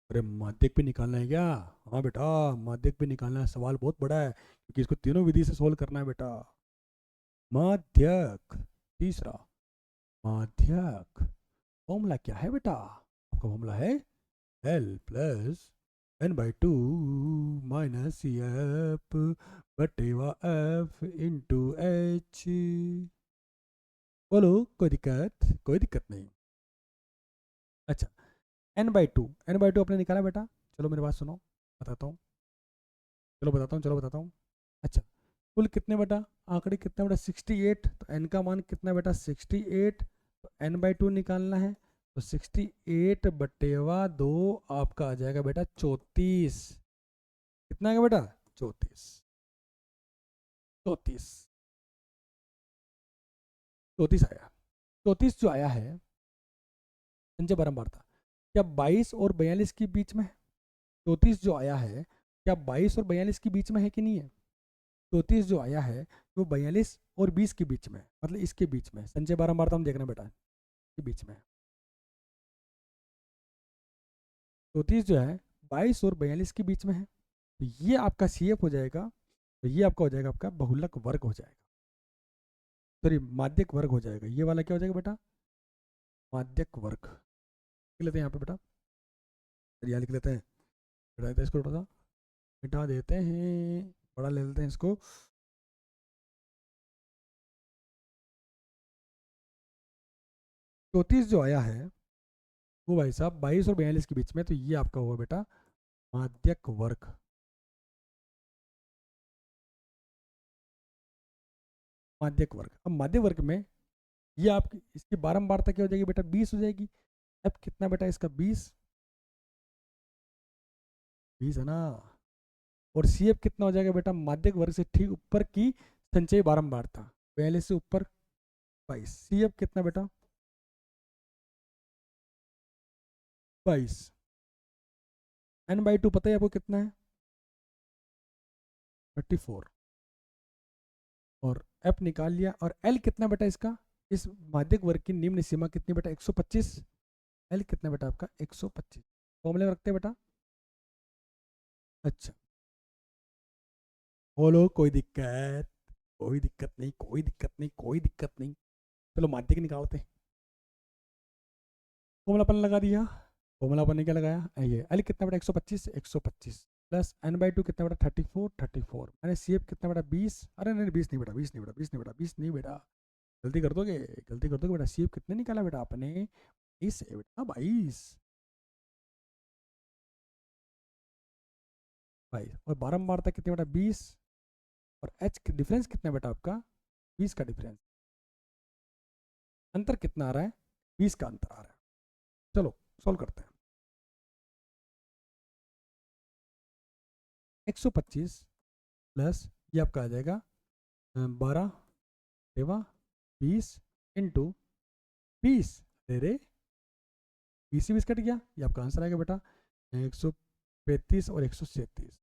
अरे माध्यक भी निकालना है क्या? हाँ बेटा माध्यक भी निकालना है। सवाल बहुत बड़ा है क्योंकि इसको तीनों विधि से सोल्व करना है बेटा। माध्यक तीसरा। माध्यक फॉर्मूला क्या है बेटा? आपका फॉर्मूला है L plus n/2 minus F बटेवा F into H। बोलो कोई दिक्कत? कोई दिक्कत नहीं। अच्छा n/2 आपने निकाला बेटा। चलो मेरी बात सुनो, बताता हूँ। चलो बताता हूँ। अच्छा कुल कितने बेटा आंकड़े कितने बेटा? 68। तो n का मान कितना बेटा? 68। तो n/2 निकालना है तो 68 बटेवा 2 आपका आ जाएगा बेटा 34। कितना आएगा बेटा? 34। 34 34 आया। 34 जो आया है संजय बारंबार था क्या 22 और 42 के बीच में है? 34 जो आया है क्या 22 और 42 के बीच में है कि नहीं है? 34 जो आया है वो 42 और 20 के बीच में है, मतलब इसके बीच में। संजय बारंबार हम देखना बेटा के बीच में। 34 जो है 22 और 42 के बीच में है। तो ये आपका CF हो जाएगा। तो ये आपका हो जाएगा आपका बहुलक वर्ग हो जाएगा। सॉरी माध्यक वर्ग हो जाएगा, ये वाला क्या हो जाएगा बेटा, माध्यक वर्ग लिख लेते हैं यहाँ पे बेटा, यहाँ लिख लेते हैं बेटा, इसको थोड़ा सा मिटा देते हैं, बड़ा ले लेते हैं इसको। चौंतीस जो आया है वो भाई साहब 22 और 42 के बीच में, तो ये आपका हुआ बेटा माध्यक वर्ग। माध्यक वर्ग, अब माध्यक वर्ग में ये आपकी इसकी बारंबारता क्या हो जाएगी बेटा, 20 हो जाएगी। अब कितना बेटा इसका 20, 20 है ना। और सी एफ कितना हो जाएगा बेटा, माध्यक वर्ग से ठीक ऊपर की संचयी बारंबारता 42 से ऊपर 22, सी एफ कितना बेटा 22, एन बाई टू पता है आपको कितना है 34, और एफ निकाल लिया। और एल कितना बेटा इसका, इस माध्यक वर्ग की निम्न सीमा कितनी बेटा 125, एल कितना बेटा आपका 125, फॉर्मूले में रखते हैं बेटा। अच्छा बोलो कोई दिक्कत, कोई दिक्कत नहीं, कोई दिक्कत नहीं, कोई दिक्कत नहीं। चलो माध्यक निकालते हैं, फॉर्मूला अपन लगा दिया, फॉर्मूला अपन ने क्या लगाया, ये एल कितना बेटा 125, 125 प्लस एन बाई टू कितना बेटा 34, 34 मैंने सी एफ कितना बेटा 20, अरे नहीं 20 नहीं बेटा, 20 नहीं बेटा, 20 नहीं बेटा, 20 नहीं बेटा, गलती कर दोगे, गलती कर दोगे बेटा। सी एफ कितने निकाला बेटा आपने 20 है बेटा, 22 भाई, और बारंबारता कितनी बेटा 20, और एच डिफरेंस कितना बेटा आपका 20 का डिफरेंस, अंतर कितना आ रहा है 20 का अंतर आ रहा है। चलो सॉल्व करते हैं, 125 प्लस ये आपका आ जाएगा 12 सेवा 20 इंटू 20, अरे 20 से 20 कट गया, ये आपका आंसर आएगा बेटा 135 और 137,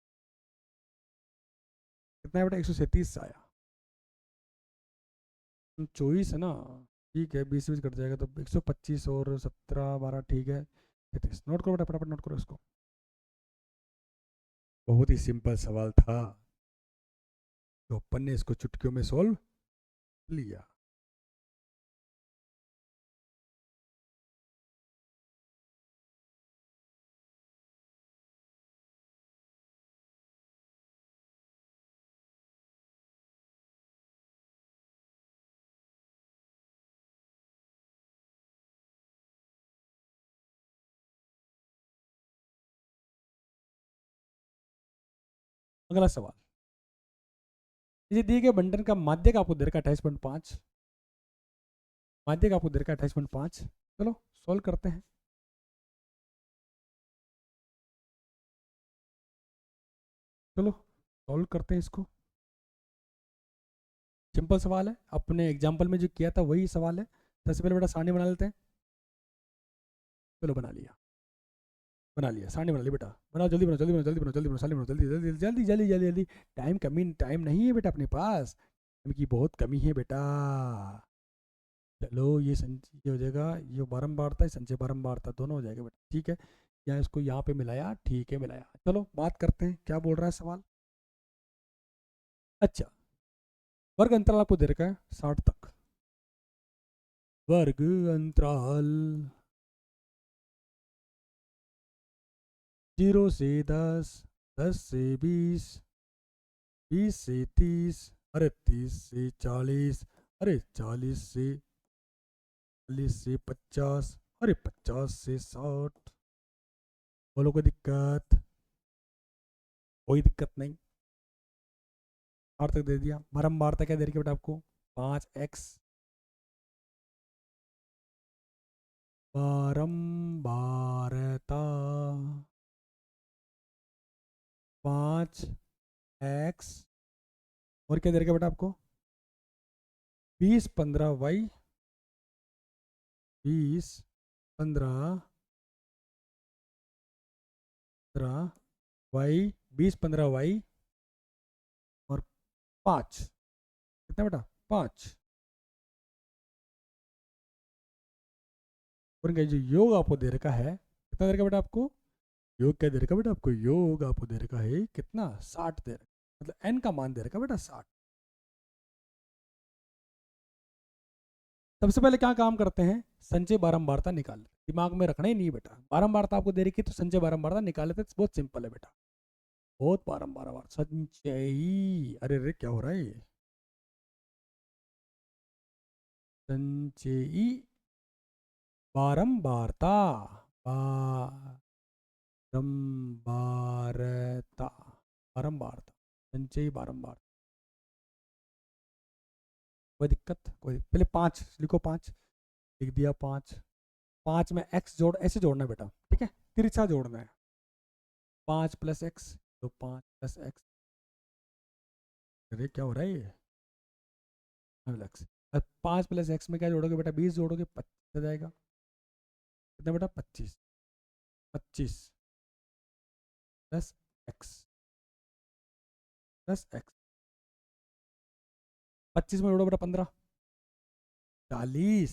कितना है बेटा 137 आया, 24 है ना, ठीक है 20 से 20 कट जाएगा तो 125 और 17 12 ठीक है 33, नोट करो बेटा फटाफट नोट करो इसको, बहुत ही सिंपल सवाल था, तो अपन ने इसको चुटकियों में सोल्व लिया। अगला सवाल, ये दिए गए बंटन का माध्यक आपको दे रखा है 28.5, माध्यक आपको दे रखा है 28.5, चलो सॉल्व करते हैं। चलो सॉल्व करते हैं इसको, सिंपल सवाल है, अपने एग्जाम्पल में जो किया था वही सवाल है। सबसे पहले बेटा सारणी बना लेते हैं, चलो बना लिया, बना लिया सारणी बना ली बेटा, बनाओ जल्दी बनाओ जल्दी बनाओ जल्दी बनाओ जल्दी बनाओ सारणी बनाओ जल्दी जल्दी जल्दी जल्दी जल्दी जल्दी, टाइम कमी, टाइम नहीं है बेटा अपने पास, टाइम की बहुत कमी है बेटा। चलो ये संचय हो जाएगा, ये बारंबारता है संचय बारंबारता दोनों हो जाएगा बेटा, ठीक है, यहाँ इसको यहाँ पे मिलाया, ठीक है मिलाया। चलो बात करते हैं क्या बोल रहा है सवाल। अच्छा वर्ग अंतराल आपको दे रखा है 60 तक, वर्ग अंतराल 0 से 10, 10 से 20, 20 से 30, अरे 30 से 40, अरे 40 से 40 से 50, अरे 50 से 60, बोलो कोई दिक्कत, कोई दिक्कत नहीं, 60 तक दे दिया। बारंबारता क्या दे रही है बेटा आपको 5x, बारंबारता 5x, और क्या दे रखा बेटा आपको 20 15y, 20 15 y, 20 15y और 5, कितना बेटा 5, और इनका जो योग आपको दे रखा है कितना दे रखा बेटा आपको, योग क्या दे रखा बेटा आपको, योग आपको दे रखा है कितना 60 दे रखा, मतलब n का मान दे रखा बेटा 60, सबसे पहले क्या काम करते हैं, संचय बारंबारता निकाल लेते, दिमाग में रखना ही नहीं बेटा, बारंबारता आपको दे रखी तो संचय बारंबारता निकाल लेते, बहुत सिंपल है बेटा, बहुत बारंबार संचयी, अरे रे क्या हो रहा है ये, संचयी बारंबारता, बारंबारता, बारंबारता, संचयी बारंबार, कोई दिक्कत, कोई पहले 5 लिखो, 5 लिख दिया, 5, 5 में x जोड़, ऐसे जोड़ना है बेटा, ठीक है, तिरछा जोड़ना है, 5 प्लस एक्स, तो 5 प्लस एक्स, अरे क्या हो रहा है ये, एक्स, अब 5 प्लस एक्स में क्या जोड़ोगे बेटा, 20 जोड़ोगे 25 आ जाएगा, कितना बेटा 25, 25 प्लस एक्स, प्लस एक्स, 25 में जोड़ो बेटा 15, 40,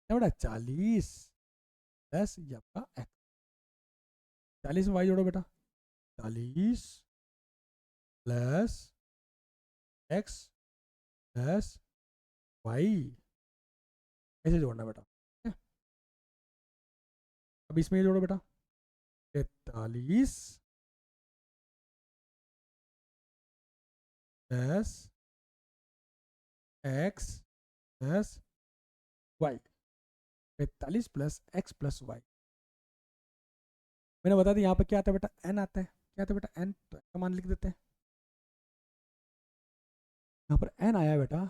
कितना बेटा 40 प्लस ये आपका एक्स, 40 में वाई जोड़ो बेटा, 40 प्लस एक्स प्लस वाई, ऐसे जोड़ना बेटा, ठीक है? अब इसमें ये जोड़ो बेटा, 43 plus X plus Y, 45 plus X plus Y, मैंने बता दिया यहाँ पे क्या आता है बेटा, एन आता है, क्या आता है बेटा एन, तो का मान लिख देते हैं, यहाँ पर एन आया बेटा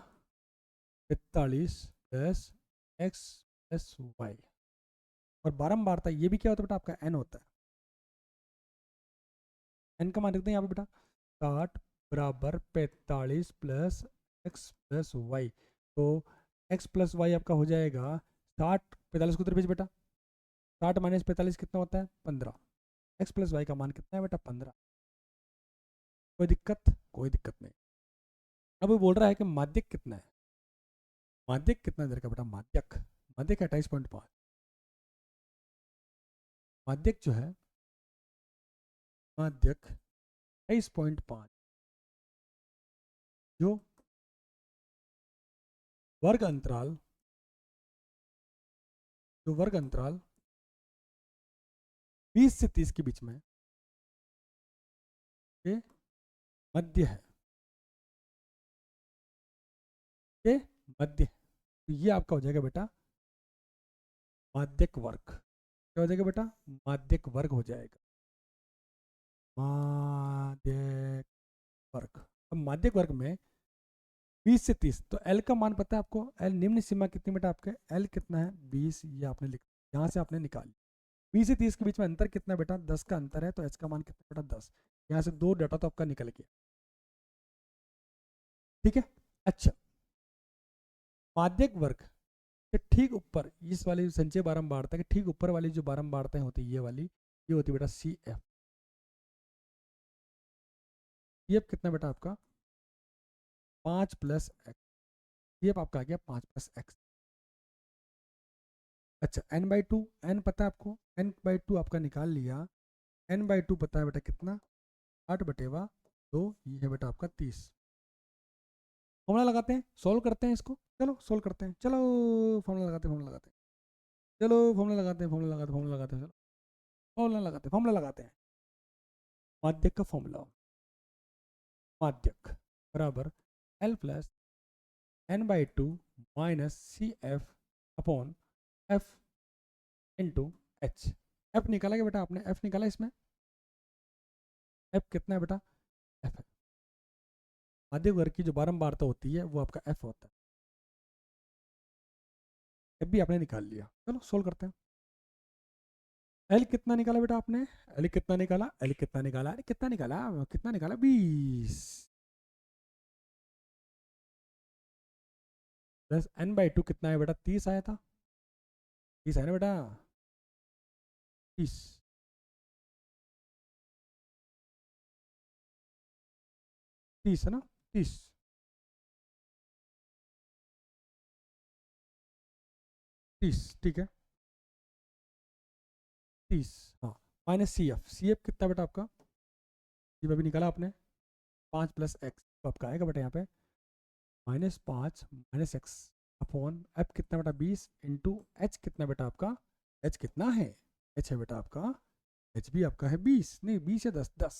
45 प्लस एक्स प्लस वाई, और बारंबारता ये भी क्या होता है बेटा, आपका एन होता है, एन का मान लिखते हैं यहाँ पे बेटा, 60 बराबर 45 प्लस एक्स प्लस वाई, तो एक्स प्लस वाई आपका हो जाएगा 60, 45 को उधर भेज बेटा, 60 माइनस 45 कितना होता है 15, एक्स प्लस वाई का मान कितना है बेटा 15, कोई दिक्कत, कोई दिक्कत नहीं। अब वो बोल रहा है कि माध्यक कितना है, माध्यक कितना देर का बेटा, माध्यक, माध्यक 28.5, माध्यक जो है, माध्यक 28.5, जो वर्ग अंतराल, जो वर्ग अंतराल 20 से 30 के बीच में ये मध्य है, ये मध्य, तो ये आपका हो जाएगा बेटा माध्यक वर्ग, क्या हो जाएगा बेटा, माध्यक वर्ग हो जाएगा, माध्यक वर्ग। अब माध्यक वर्ग में 20 से 30, तो L का मान पता है आपको, L निम्न सीमा कितनी बेटा आपके, L कितना है 20, ये आपने लिख, यहाँ से आपने निकाली, 20 से 30 के बीच में अंतर कितना बेटा, 10 का अंतर है, तो H का मान कितना बेटा 10, यहाँ से 2 डाटा तो आपका निकल गया, ठीक है। अच्छा, माध्यक वर्ग के ठीक ऊपर, इस वाली संचय बारंबारता के ठीक ऊपर वाली जो बारंबारताएं होती है, ये वाली, ये होती है बेटा सी एफ, सी एफ कितना बेटा आपका 5 प्लस एक्स, सी एफ आपका आ गया 5 प्लस एक्स। अच्छा n/2, n पता है आपको, n/2 आपका निकाल लिया, n/2 पता है बेटा कितना, 8/2, ये है बेटा आपका 30, फॉर्मूला लगाते हैं, सोल्व करते हैं इसको, चलो सोल्व करते हैं, चलो फॉर्मूला लगाते हैं, फॉर्मूला लगाते हैं, चलो फॉर्मूला लगाते हैं, फॉर्मूला लगाते हैं, फॉर्मूला लगाते हैं, चलो फॉर्मूला लगाते हैं, फॉर्मूला लगाते हैं, माध्यक का फॉर्मूला, माध्यक बराबर L plus n/2 minus C F upon F into H, F निकाला क्या बेटा आपने, एफ निकाला इसमें, एफ कितना है बेटा, एफ है, माध्यक वर्ग की जो बारंबारता होती है वो आपका एफ होता है, एफ भी आपने निकाल लिया, चलो सोल्व करते हैं, एल कितना निकाला बेटा आपने, एल कितना निकाला, एल कितना निकाला, अरे कितना निकाला, कितना निकाला 20 प्लस n/2 कितना है बेटा 30 आया था, 30 है ना बेटा, 30, 30 है ना, 30, 30 ठीक है, 30, हाँ, माइनस सी एफ कितना बेटा आपका, सी एफ अभी निकाला आपने, 5 प्लस एक्स, तो आपका आएगा बेटा यहाँ पे -5 - x अपॉन एफ कितना बेटा 20 इंटू एच कितना बेटा आपका, एच कितना है, एच है बेटा आपका, एच भी आपका है 20, नहीं 20 या 10, 10।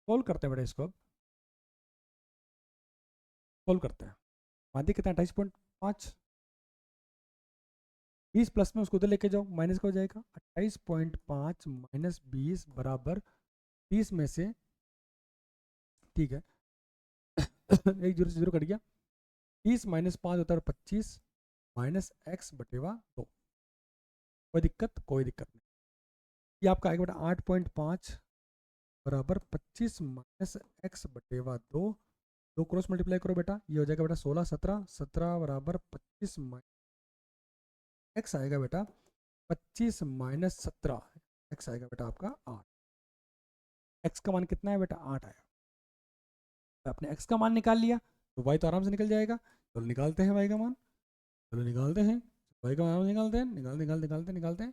सोल्व करते हैं बेटा इसको, अब सोल्व करते हैं। माध्य कितना 28.5, 20 प्लस में उसको उधर लेके जाओ, माइनस का हो जाएगा 28.5 माइनस 20 बराबर 30 में से, ठीक है एक जीरो से जीरो कट गया, 30 माइनस 5 होता है 25 माइनस एक्स बटेवा 2। कोई दिक्कत, कोई दिक्कत नहीं। ये आपका आएगा बेटा 8.5 बराबर 25 माइनस एक्स बटेवा 2, दो क्रॉस मल्टीप्लाई करो बेटा, ये हो जाएगा बेटा 16, 17, 17 बराबर 25 माइनस एक्स आएगा बेटा 25 माइनस 17, एक्स आएगा बेटा आपका 8। एक्स का मान कितना है बेटा 8 आया। तो आपने एक्स का मान निकाल लिया तो वाई तो आराम से निकल जाएगा। चलो निकालते हैं वाई का मान, चलो निकालते हैं वाई का मान, निकालते हैं, निकालते हैं।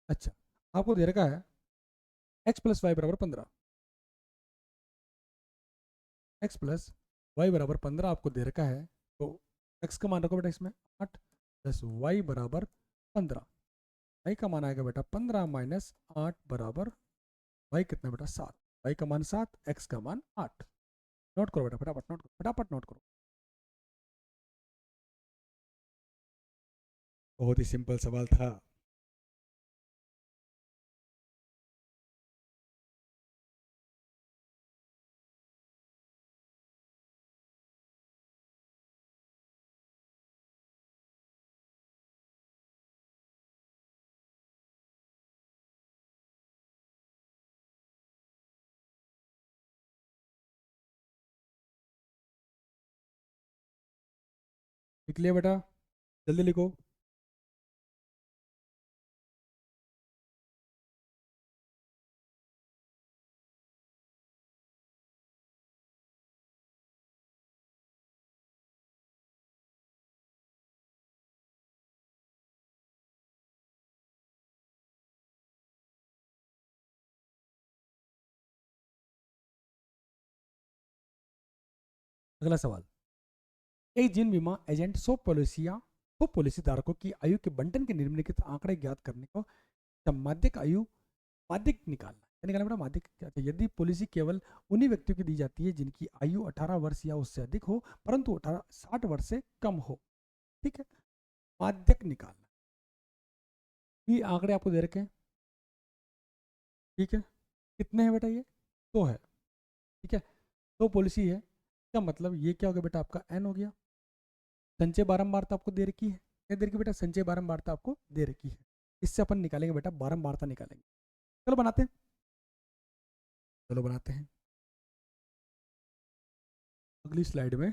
अच्छा, आपको दे रखा है एक्स प्लस वाई बराबर 15, एक्स प्लस वाई बराबर 15 आपको दे रखा है। तो एक्स का मान रखो बेटा इसमें 8 प्लस वाई बराबर 15, वाई का मान आएगा बेटा 15 माइनस 8 बराबर वाई कितना बेटा 7, वाई का मान 7, एक्स का मान 8। नोट करो बेटा, फटाफट नोट करो, फटाफट नोट करो। बहुत ही सिंपल सवाल था। लिख लिया बेटा, जल्दी लिखो। अगला सवाल, एक जीवन बीमा एजेंट 100 पॉलिसियां 100 पॉलिसी धारकों की आयु के बंटन के निम्नलिखित आंकड़े ज्ञात करने को, माध्यिक आयु, माध्यिक निकालना, क्या निकालना बेटा माध्यिक। यदि पॉलिसी केवल उन्हीं व्यक्तियों की दी जाती है जिनकी आयु 18 वर्ष या उससे अधिक हो परंतु 60 वर्ष से कम हो, ठीक है, माध्यिक निकालना। ये आंकड़े आपको दे रखे हैं, ठीक है, कितने हैं बेटा ये 100 है, ठीक है, 100 पॉलिसी है, क्या मतलब ये क्या हो गया बेटा आपका एन हो गया। संचय बारंबारता आपको दे रखी है, क्या दे रखी बेटा, संचय बारंबारता आपको दे रखी है। इससे अपन निकालेंगे बेटा बारंबारता निकालेंगे। चलो बनाते हैं, चलो बनाते हैं अगली स्लाइड में।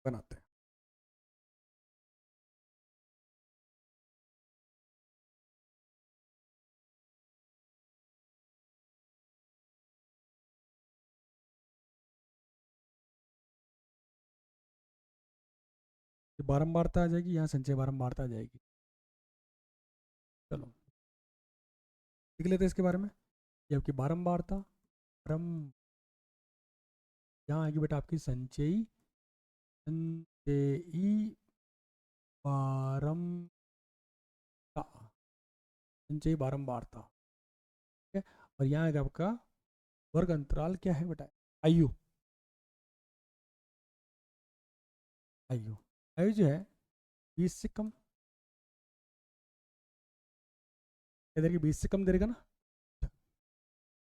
बनाते हैं, बारंबारता आ जाएगी, यहाँ संचय बारंबारता आ जाएगी। चलो लिख लेते हैं इसके बारे में। ये आपकी बारंबारता, बारम, यहाँ आएगी बेटा आपकी संचयी, संचयी बारंबारता, संचयी बारंबारता, ठीक है। और यहाँ आएगा आपका वर्ग अंतराल क्या है बेटा, आयु, आयु, आयु जो है 20 से कम, क्या देगा 20 से कम देगा ना,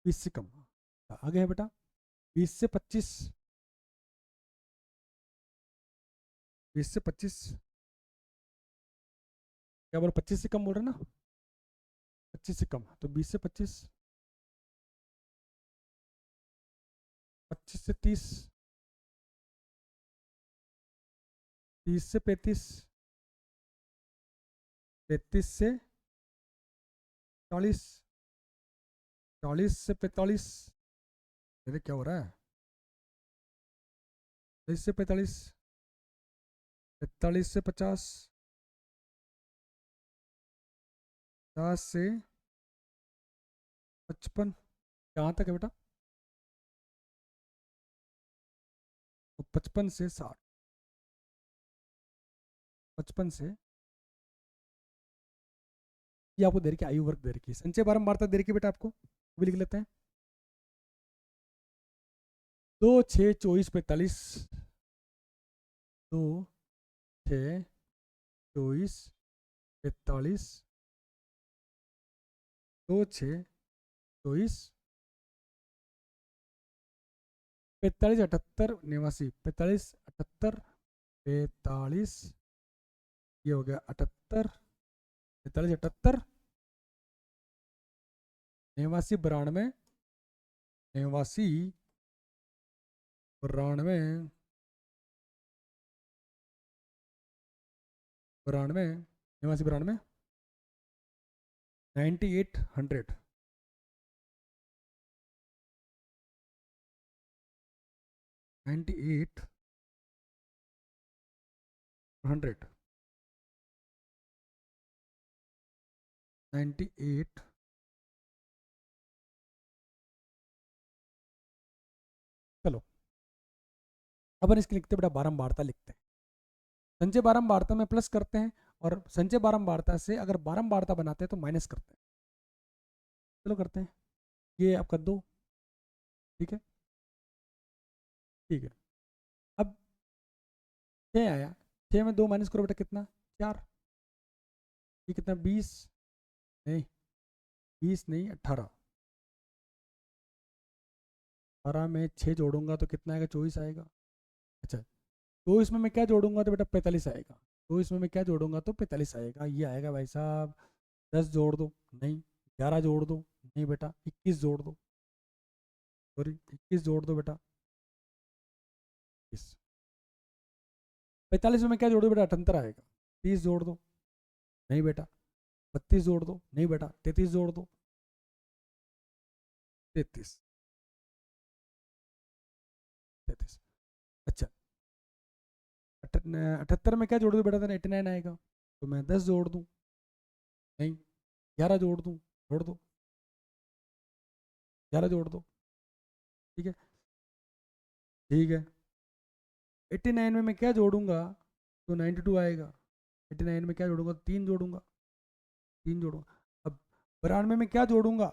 20 से कम। आगे है बेटा 20 से 25, 20 से 25, क्या बोल 25 से कम बोल रहे ना, 25 से कम, तो 20 से 25, 25 से 30, 30 से 35, 35 से 40, 40 से 45, अरे क्या हो रहा है, 40 से 45, 45 से 50, 50 से 55, कहाँ तक है बेटा, 55 से 60, 55 से, ये आपको दे रखी आयु वर्ग दे रखी, संचय बारंबारता दे रखी बेटा आपको, वो भी लिख लेते हैं। 2 6 24 45, 2 6 24 45, 2 6 24 45 78 89, 45 78 45, ये हो गया 78 45 78 89 92 89 92 92 89 92 98 100, 98 100, 98। चलो अपन इसके लिखते बेटा बारंबारता लिखते हैं, संचय बारंबारता में प्लस करते हैं और संचय बारंबारता से अगर बारंबारता बनाते हैं तो माइनस करते हैं। चलो करते हैं, ये आपका 2, ठीक है, ठीक है। अब 6 आया, 6 में 2 माइनस करो बेटा कितना, 4, ये कितना 20 नहीं, 20 नहीं 18, 18 में 6 जोड़ूंगा तो कितना आएगा, 24 आएगा। अच्छा, तो इसमें मैं क्या जोड़ूंगा तो बेटा 45 आएगा, तो इसमें मैं क्या जोड़ूंगा तो 45 आएगा, ये आएगा भाई साहब 10 जोड़ दो, नहीं 11 जोड़ दो, नहीं बेटा 21 जोड़ दो, सॉरी 21 जोड़ दो बेटा, 45 में क्या जोड़ दो बेटा 78 आएगा, 30 जोड़ दो, नहीं बेटा 32 जोड़ दो, नहीं बेटा 33 जोड़ दो, 33 33। अच्छा 78 में क्या जोड़ दूँ बेटा, 89 आएगा, तो मैं 10 जोड़ दूँ, नहीं 11 जोड़ दूँ, जोड़ दो 11 जोड़ दो, ठीक है, ठीक है। 89 में मैं क्या जोड़ूंगा तो 92 आएगा, 89 में क्या जोड़ूंगा, 3 जोड़ूंगा, 3 जोड़ूंगा। अब 92 में क्या जोड़ूंगा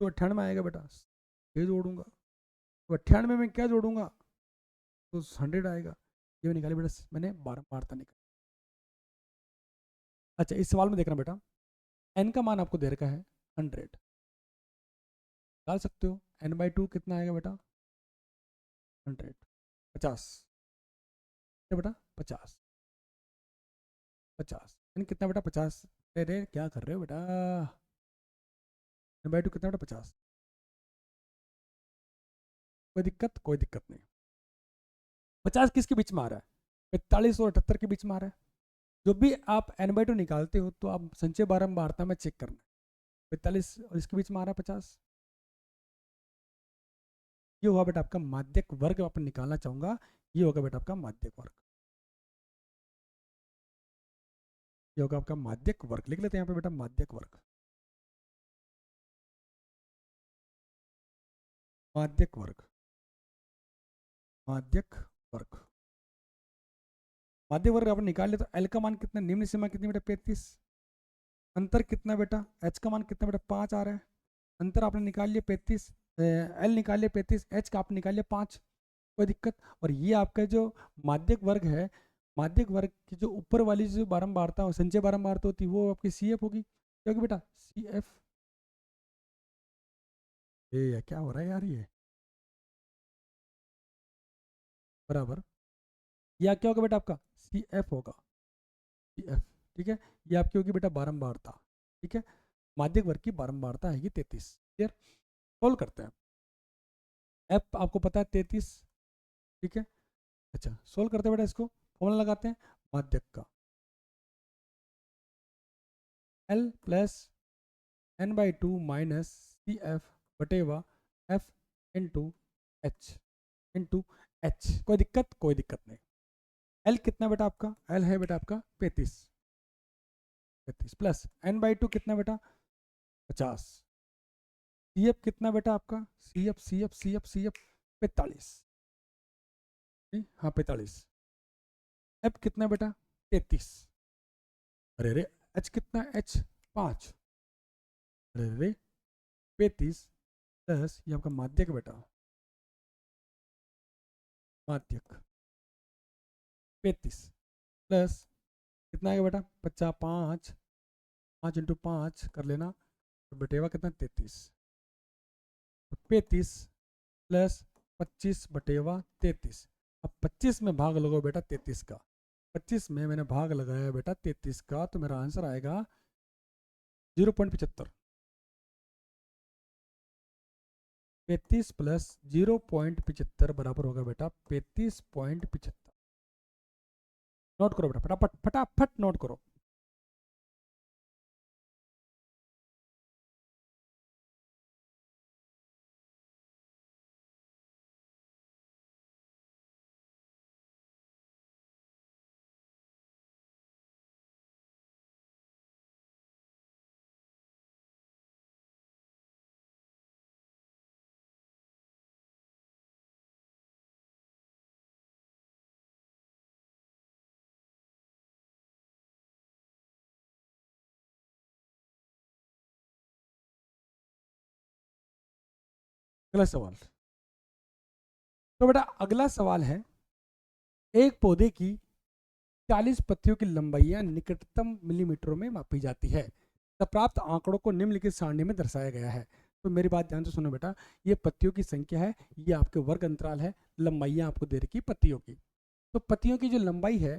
तो 98 आएगा बेटा, 6 जोड़ूंगा, तो 98 में क्या जोड़ूंगा तो 100 आएगा, ये निकाली बेटा मैंने बारंबारता निकाली। अच्छा इस सवाल में देखना बेटा, n का मान आपको दे रखा है 100, डाल सकते हो, n/2 कितना आएगा बेटा 100, 50, बेटा 50, 50 n कितना बेटा 50, अरे क्या कर रहे हो बेटा, n/2 कितना बेटा 50, कोई दिक्कत, कोई दिक्कत नहीं। 50 किसके बीच में आ रहा है, 45 और 78 के बीच में आ रहा है। जो भी आप n/2 निकालते हो तो आप संचय बारंबारता में चेक करना, 45 और इसके बीच में आ रहा है 50, ये होगा बेटा आपका माध्यक वर्ग, अपन निकालना चाहूंगा, ये होगा बेटा आपका माध्यक वर्ग, ये होगा आपका माध्यक वर्ग, लिख लेते हैं यहाँ पे बेटा माध्यक वर्ग, माध्यक वर्ग, माध्यक वर्ग, माध्यक वर्ग अपन निकाल ले तो एल का मान कितना, निम्न सीमा कितनी बेटा 35, अंतर कितना बेटा, एच का मान कितना बेटा 5 आ रहा है, अंतर आपने निकाल लिया 35, एल निकाल लिया 35, एच का आपने निकाल लिया 5, कोई दिक्कत। और ये आपका जो माध्यक वर्ग है, माध्यक वर्ग की जो ऊपर वाली जो बारंबारता संचय बारंबारता होती है वो आपकी सी एफ होगी, क्या होगी बेटा सी एफ, ये क्या हो रहा है यार, ये बराबर, या क्या होगा बेटा आपका सी एफ होगा, सी एफ, ठीक है, ये आपकी होगी बेटा बारंबारता, ठीक है, माध्यक वर्ग की बारंबारता है 33, क्लियर। सोल्व करते हैं, एफ आपको पता है 33, ठीक है। अच्छा सोल्व करते हैं बेटा, इसको फॉर्मूला लगाते हैं, माध्यक का L plus n/2 minus C F बटेवा एफ इंटू एच, कोई दिक्कत, कोई दिक्कत नहीं। L कितना बेटा आपका, L है बेटा आपका 35, 35 प्लस n/2 कितना बेटा 50, सी एफ कितना बेटा आपका, सी एफ 45, हाँ 45। एफ कितना बेटा 33। अरे रे एच कितना एच 5। अरे रे 35 प्लस ये आपका माध्यक बेटा, माध्यक 35 प्लस कितना आएगा बेटा 50, 5 5 इंटू 5 कर लेना तो बटेवा कितना 33। 35 प्लस 25 बटेवा 33। अब 25 में भाग लगाओ बेटा 33 का, 25 में मैंने भाग लगाया बेटा 33 का, तो मेरा आंसर आएगा 0.75। 35 प्लस 0.75 बराबर होगा बेटा 35.75। नोट करो बेटा फटाफट फटाफट नोट करो। अगला सवाल, तो बेटा अगला सवाल है, एक पौधे की 40 पत्तियों की लंबाइयां निकटतम मिलीमीटरों में मापी जाती है, तब प्राप्त आंकड़ों को निम्नलिखित सारणी में दर्शाया गया है। तो मेरी बात ध्यान से सुनो बेटा, ये पत्तियों की संख्या है, ये आपके वर्ग अंतराल है, लंबाइयां आपको दे रखी पत्तियों की। तो पत्तियों की जो लंबाई है,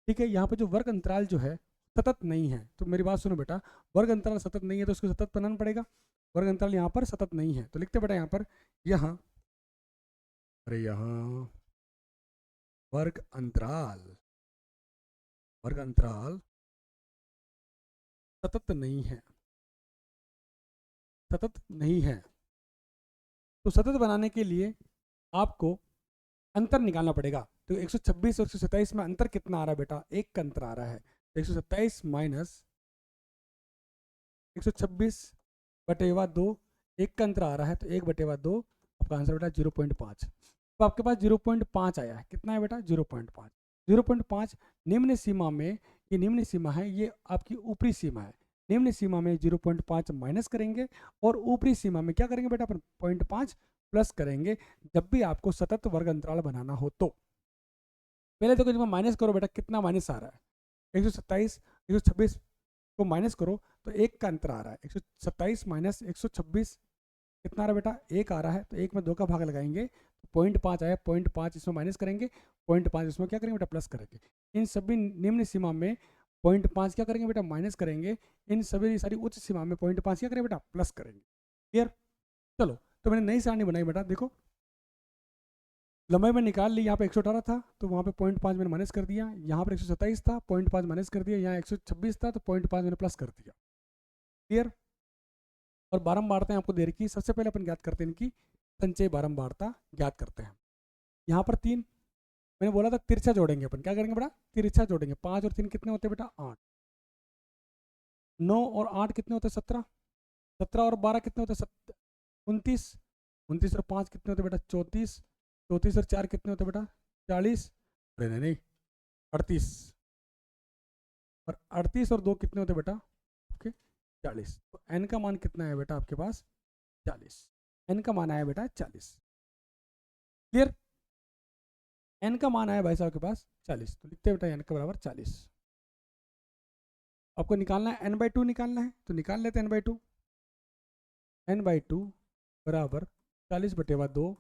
ठीक है, यहाँ पे जो वर्ग अंतराल जो है सतत नहीं है। तो मेरी बात सुनो बेटा, वर्ग अंतराल सतत नहीं है तो उसको सतत बनाना पड़ेगा। वर्ग अंतराल यहाँ पर सतत नहीं है तो लिखते बेटा यहाँ पर, यहाँ, अरे यहाँ वर्ग अंतराल, वर्ग अंतराल सतत नहीं है, सतत नहीं है। तो सतत बनाने के लिए आपको अंतर निकालना पड़ेगा। तो 126 और 127 में अंतर कितना आ रहा है बेटा, एक का अंतर आ रहा है। तो 127 माइनस 126 बटेवा 2, एक का अंतर आ रहा है, तो 1/2 आपका आंसर बेटा 0.5। तो आपके पास 0.5 आया है, कितना है बेटा 0.5। 0.5 निम्न सीमा में, ये निम्न सीमा है, ये आपकी ऊपरी सीमा है। निम्न सीमा में 0.5 माइनस करेंगे और ऊपरी सीमा में क्या करेंगे बेटा अपन 0.5 प्लस करेंगे, जब भी आपको सतत वर्ग अंतराल बनाना हो। तो पहले तो जब माइनस करो बेटा, कितना माइनस आ रहा है 127, 126 को माइनस करो तो एक का अंतर आ रहा है। 127 माइनस 126 कितना आ रहा है बेटा, एक आ रहा है। तो एक में 2 का भाग लगाएंगे तो 0.5 आया, 0.5 इसमें माइनस करेंगे, 0.5 इसमें क्या करेंगे बेटा प्लस करेंगे। इन सभी निम्न सीमा में 0.5 क्या करेंगे बेटा माइनस करेंगे, इन सभी सारी उच्च सीमा में 0.5 क्या करेंगे बेटा प्लस करेंगे। क्लियर। चलो तो मैंने नई सारणी बनाई बेटा, देखो लंबाई में निकाल ली, यहाँ पे 118 था तो वहाँ पे 0.5 मैंने माइनस कर दिया, यहाँ पर 127 था 0.5 माइनस कर दिया, यहाँ 126 था तो 0.5 मैंने प्लस कर दिया। क्लियर। और बारंबारता आपको दे रखी है, सबसे पहले अपन ज्ञात करते हैं इनकी संचय बारंबारता ज्ञात करते हैं। यहाँ पर 3 मैंने बोला था तिरछा जोड़ेंगे अपन, क्या करेंगे बेटा तिरछा जोड़ेंगे। 5 और 3 कितने होते हैं बेटा 8। 9 और 8 कितने होते हैं 17। 17 और 12 कितने होते हैं 29। 29 और 5 कितने होते हैं बेटा 34। 34 और 4 कितने होते हैं बेटा 40। अरे नहीं 38। और 38 और 2 कितने होते हैं बेटा ओके 40। तो n का मान कितना है बेटा आपके पास 40। n का मान आया बेटा 40। क्लियर। n का मान आया भाई साहब के पास 40, तो लिखते हैं बेटा n का बराबर 40। आपको निकालना है n/2 निकालना है, तो निकाल लेते हैं n/2। n/2 बराबर 40/2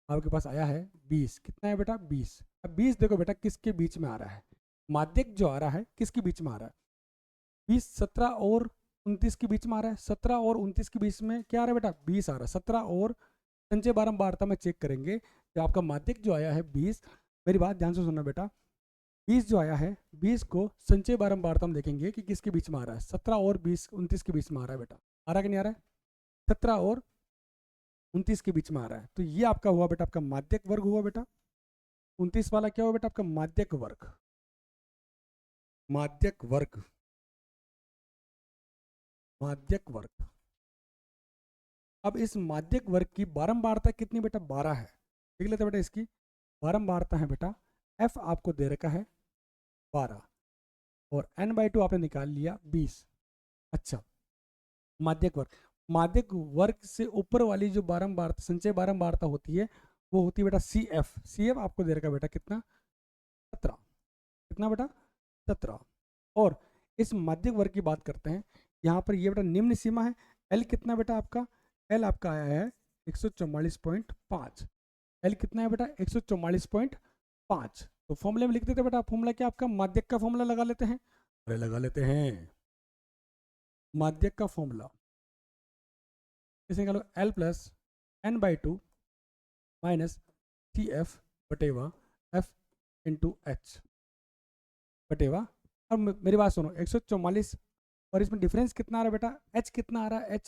आपके पास आया है 20। कितना है बेटा 20। अब 20 देखो बेटा किसके बीच में आ रहा है, माध्यक जो आ रहा है किसके बीच में आ रहा है 20 17 और 29 के बीच में आ रहा है। 17 और 29 के बीच में क्या आ रहा है बेटा 20 आ रहा है। 17 और संचय बारंबारता में चेक करेंगे कि आपका माध्यक जो आया है 20, मेरी बात ध्यान से सुनना बेटा, 20 जो आया है 20 को संचय बारंबारता में देखेंगे कि किसके बीच में आ रहा है। 17 और 20 29 के बीच में आ रहा है बेटा, आ रहा है कि नहीं आ रहा है 17 और 29 के बीच में आ रहा है। तो ये आपका हुआ बेटा आपका माध्यक वर्ग हुआ बेटा। 29 वाला क्या हुआ बेटा आपका माध्यक वर्ग, माध्यक वर्ग, माध्यक वर्ग। अब इस माध्यक वर्ग की बारंबारता कितनी बेटा 12 है, देख लेते बेटा इसकी। बारंबारता है बेटा एफ आपको दे रखा है 12 और n/2 आपने निकाल लिया 20। अच्छा, माध्यक वर्ग, माध्यक वर्ग से ऊपर वाली जो बारंबारता संचय बारंबारता होती है वो होती है बेटा सी एफ आपको दे रखा बेटा कितना 17। कितना बेटा 17। और इस माध्यक वर्ग की बात करते हैं, यहाँ पर ये बेटा निम्न सीमा है। एल कितना बेटा आपका, एल आपका आया है 144.5। एल कितना है बेटा 144.5। तो फॉर्मूले में लिख देते बेटा, फॉर्मूला क्या आपका, माध्यक का फॉर्मूला लगा लेते हैं। अरे लगा लेते हैं माध्यक का फॉर्मूला, इसे निकालो L plus n/2 minus T F बटेवा एफ इंटू एच बटेवा। अब मेरी बात सुनो, 144 और इसमें डिफरेंस कितना आ रहा है बेटा, एच कितना आ रहा है,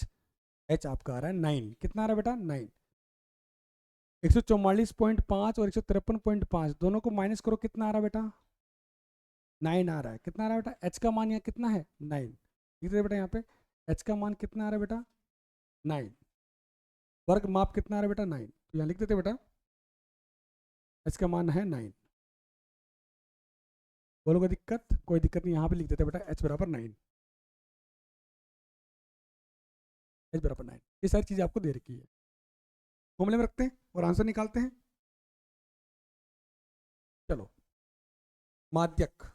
एच आपका आ रहा है 9। कितना आ रहा है बेटा 9। 144.5 और 153.5 दोनों को माइनस करो, कितना आ रहा है बेटा 9 आ रहा है। कितना आ रहा है बेटा, एच का मान यहाँ कितना है 9। लिख दे बेटा यहाँ पे एच का मान कितना आ रहा है बेटा 9, वर्ग माप कितना आ रहा है बेटा 9। तो यहाँ लिख देते बेटा एच का मान है 9। बोलो कोई दिक्कत, कोई दिक्कत नहीं, यहाँ पे लिख देते बेटा एच बराबर 9, एच बराबर 9। ये सारी चीज़ें आपको दे रखी है, फॉर्मूले में रखते हैं और आंसर निकालते हैं। चलो, माध्यक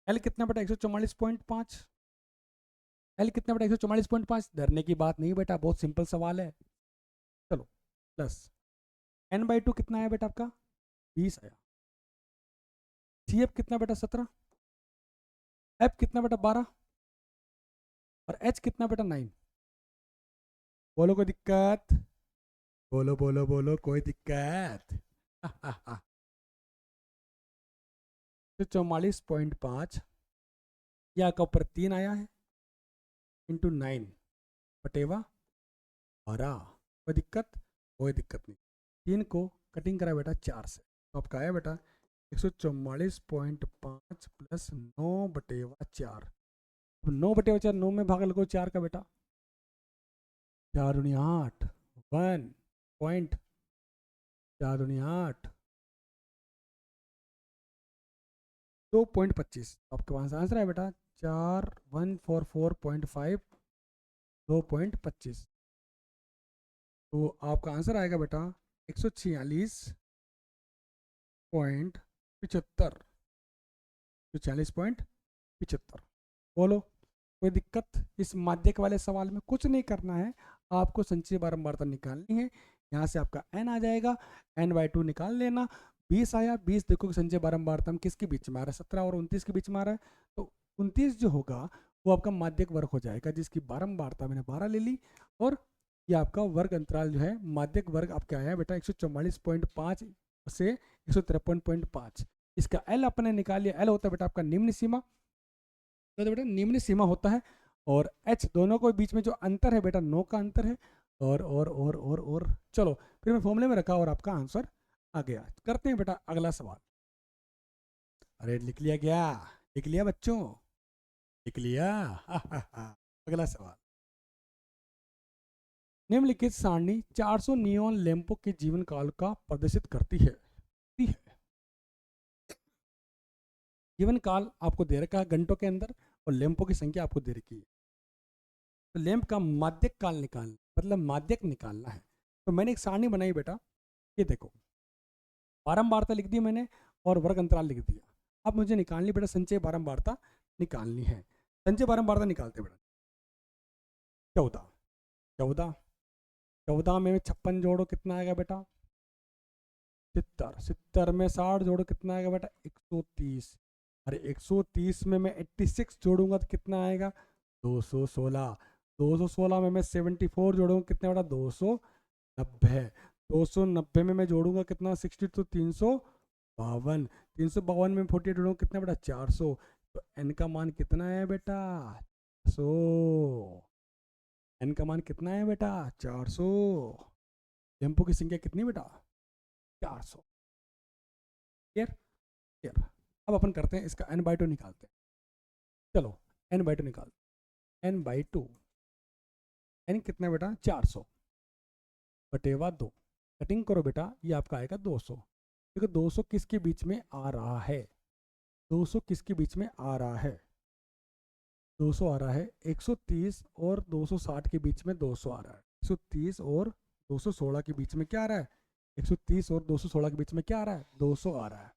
एल कितना बेटा 144.5। एल कितना बेटा 144.5। डरने की बात नहीं बेटा, बहुत सिंपल सवाल है। चलो, प्लस n/2 कितना आया बेटा आपका 20 आया। सी एफ कितना बेटा 17। एफ कितना बेटा 12 और एच कितना बेटा 9। बोलो कोई दिक्कत, बोलो बोलो बोलो कोई दिक्कत। 44.5 या का ऊपर 3 आया है इंटू 9 बटेवा 12। कोई दिक्कत, कोई दिक्कत नहीं। 3 को कटिंग करा बेटा 4 से, तो आपका आया बेटा 144.5 प्लस 9 बटेवा 4। अब 9 बटेवा 4, 9 में भाग लगो 4 का बेटा, 4 दूनी 8, 1 पॉइंट 4 दूनी 8, 2.25। आपके पास आंसर है बेटा 4144.5, 2.25। तो आपका आंसर आएगा बेटा 146.75, 146.75। बोलो कोई दिक्कत। इस माध्यक वाले सवाल में कुछ नहीं करना है, आपको संचय बारंबारता निकालनी है। यहाँ से आपका n आ जाएगा, n/2 निकाल लेना। 20 आया, 20 देखो कि संचय बारंबारता में किसके बीच में आ रहा है, 17 और 29 के बीच में आ रहा है। तो 29 जो होगा वो आपका माध्यक वर्ग हो जाएगा, जिसकी बारंबारता मैंने 12 ले ली। और ये आपका वर्ग अंतराल जो है माध्यक वर्ग आपका आया बेटा 144.5 से 153.5। इसका एल अपने निकाल लिया, एल होता है बेटा आपका निम्न सीमा, तो बेटा निम्न सीमा होता है। और एच दोनों के बीच में जो अंतर है बेटा 9 का अंतर है। और चलो फिर मैं फॉर्मूले में रखा और आपका आंसर आ गया। करते हैं बेटा अगला सवाल। अरे लिख लिया क्या, लिख लिया बच्चों, लिख लिया। अगला सवाल, निम्नलिखित सारणी 400 नियॉन लैंपों के जीवन काल का प्रदर्शित करती है। जीवन काल आपको दे रखा है घंटों के अंदर और लैंपों की संख्या आपको दे रखी है। तो लैंप का माध्यक काल निकालना, मतलब माध्यक निकालना है। तो मैंने एक सारणी बनाई बेटा, ये देखो बारंबारता लिख दी मैंने और वर्ग अंतराल लिख दिया। अब मुझे निकालनी बेटा संचय बारंबारता निकालनी है। संचय बारंबारता निकालते बेटा 14, 14, 14 में 56 जोड़ो कितना आएगा बेटा 70, 70 में 60 जोड़ो कितना आएगा बेटा 130। अरे 130 में मैं 86 जोड़ूंगा तो कितना आएगा 216। 216 में मैं 74 जोड़ूंगा कितना बेटा 290। 290 में मैं जोड़ूंगा कितना 60 तो 352। 352 में 48 जोड़ूंगा कितना बेटा 400। तो n का मान कितना है बेटा 400। n का मान कितना है बेटा 400। लैंपों की संख्या कितनी बेटा 400। Clear, clear. अब अपन करते हैं इसका n/2 निकालते हैं। चलो n/2 निकालते, n/2 n कितना बेटा 400 बटेवा 2। कटिंग करो बेटा, ये आपका आएगा 200। देखो 200 किसके बीच में आ रहा है, 200 किसके बीच में आ रहा है, 200 आ रहा है 130 और 260 के बीच में 200 आ रहा है, 130 और 216 के बीच में क्या आ रहा है, 130 और 216 के बीच में क्या आ रहा है, 200 आ रहा है।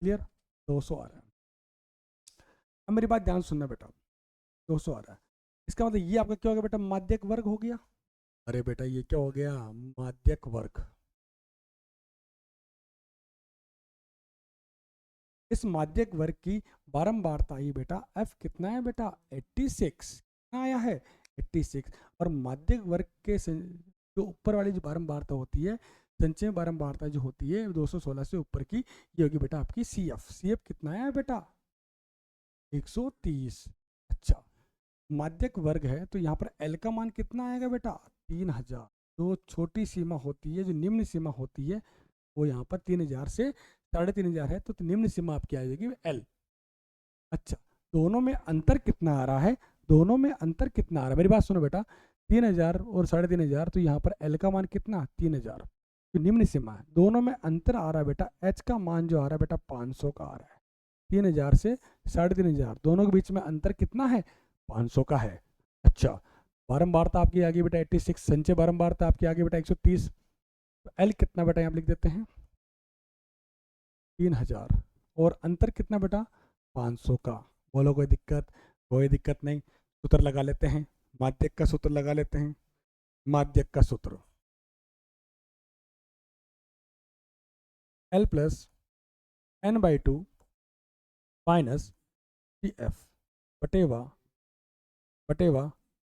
क्लियर, 200 आ रहा है। अब मेरी बात ध्यान सुनना बेटा, 200 आ रहा है, इसका मतलब ये आपका क्या हो गया बेटा, माध्यक वर्ग हो गया। अरे बेटा ये क्या हो गया, माध्यक वर्ग। इस माध्यक वर्ग की बारंबारता आई बेटा, एफ कितना है बेटा, 86 कितना आया है, 86। और माध्यक वर्ग के जो ऊपर वाली जो बारंबारता होती है, संचय बारंबारता जो होती है 216 से ऊपर की, ये होगी बेटा आपकी सी एफ। सी एफ कितना है बेटा, 130। अच्छा, माध्यक वर्ग है तो यहाँ पर एल का मान कितना आएगा बेटा, 3000। जो छोटी सीमा होती है, जो निम्न सीमा होती है, वो यहाँ पर 3000 से 3500 है, तो निम्न सीमा आपकी आ जाएगी एल। अच्छा, दोनों में अंतर कितना आ रहा है, दोनों में अंतर कितना आ रहा है, मेरी बात सुनो बेटा, 3000 और 3500, तो यहाँ पर एल का मान कितना, 3000, तो निम्न सीमा है। दोनों में अंतर आ रहा है बेटा, एच का मान जो आ रहा है बेटा 500 का आ रहा है, 3000 से 3500, दोनों के बीच में अंतर कितना है, 500 का है। अच्छा, बारंबारता आपकी आ गई बेटा 86, संचय बारंबारता आपकी आ गई बेटा 130, तो एल कितना बेटा यहाँ लिख देते हैं 3000, और अंतर कितना बेटा 500 का। बोलो कोई दिक्कत, कोई दिक्कत नहीं, सूत्र लगा लेते हैं, माध्यक का सूत्र लगा लेते हैं। माध्यक का सूत्र L plus n/2 minus C F बटेवा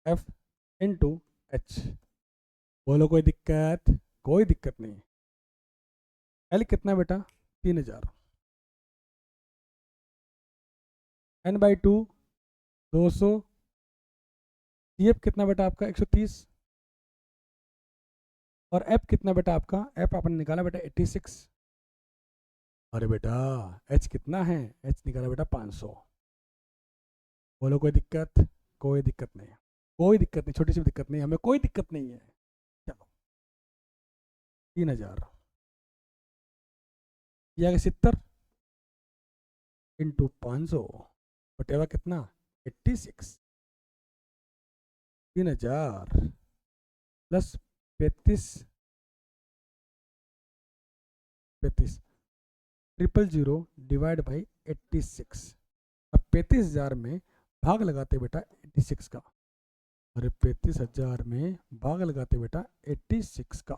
एफ इंटू एच। बोलो कोई दिक्कत, कोई दिक्कत नहीं। एल कितना बेटा 3000, n/2 200, सी एफ कितना बेटा आपका 130, और एफ कितना बेटा आपका, एफ आपने निकाला बेटा 86। अरे बेटा एच कितना है, एच निकाला बेटा 500। बोलो कोई दिक्कत, कोई दिक्कत नहीं, कोई दिक्कत नहीं, छोटी सी भी दिक्कत नहीं, हमें कोई दिक्कत नहीं है। चलो 3000 ये आ गया 70 इंटू 500 बटेवा कितना 86। 3000 प्लस 35 000 डिवाइड बाई 86। अब 35,000 में भाग लगाते बेटा 86 का, अरे 35,000 में भाग लगाते बेटा 86 का,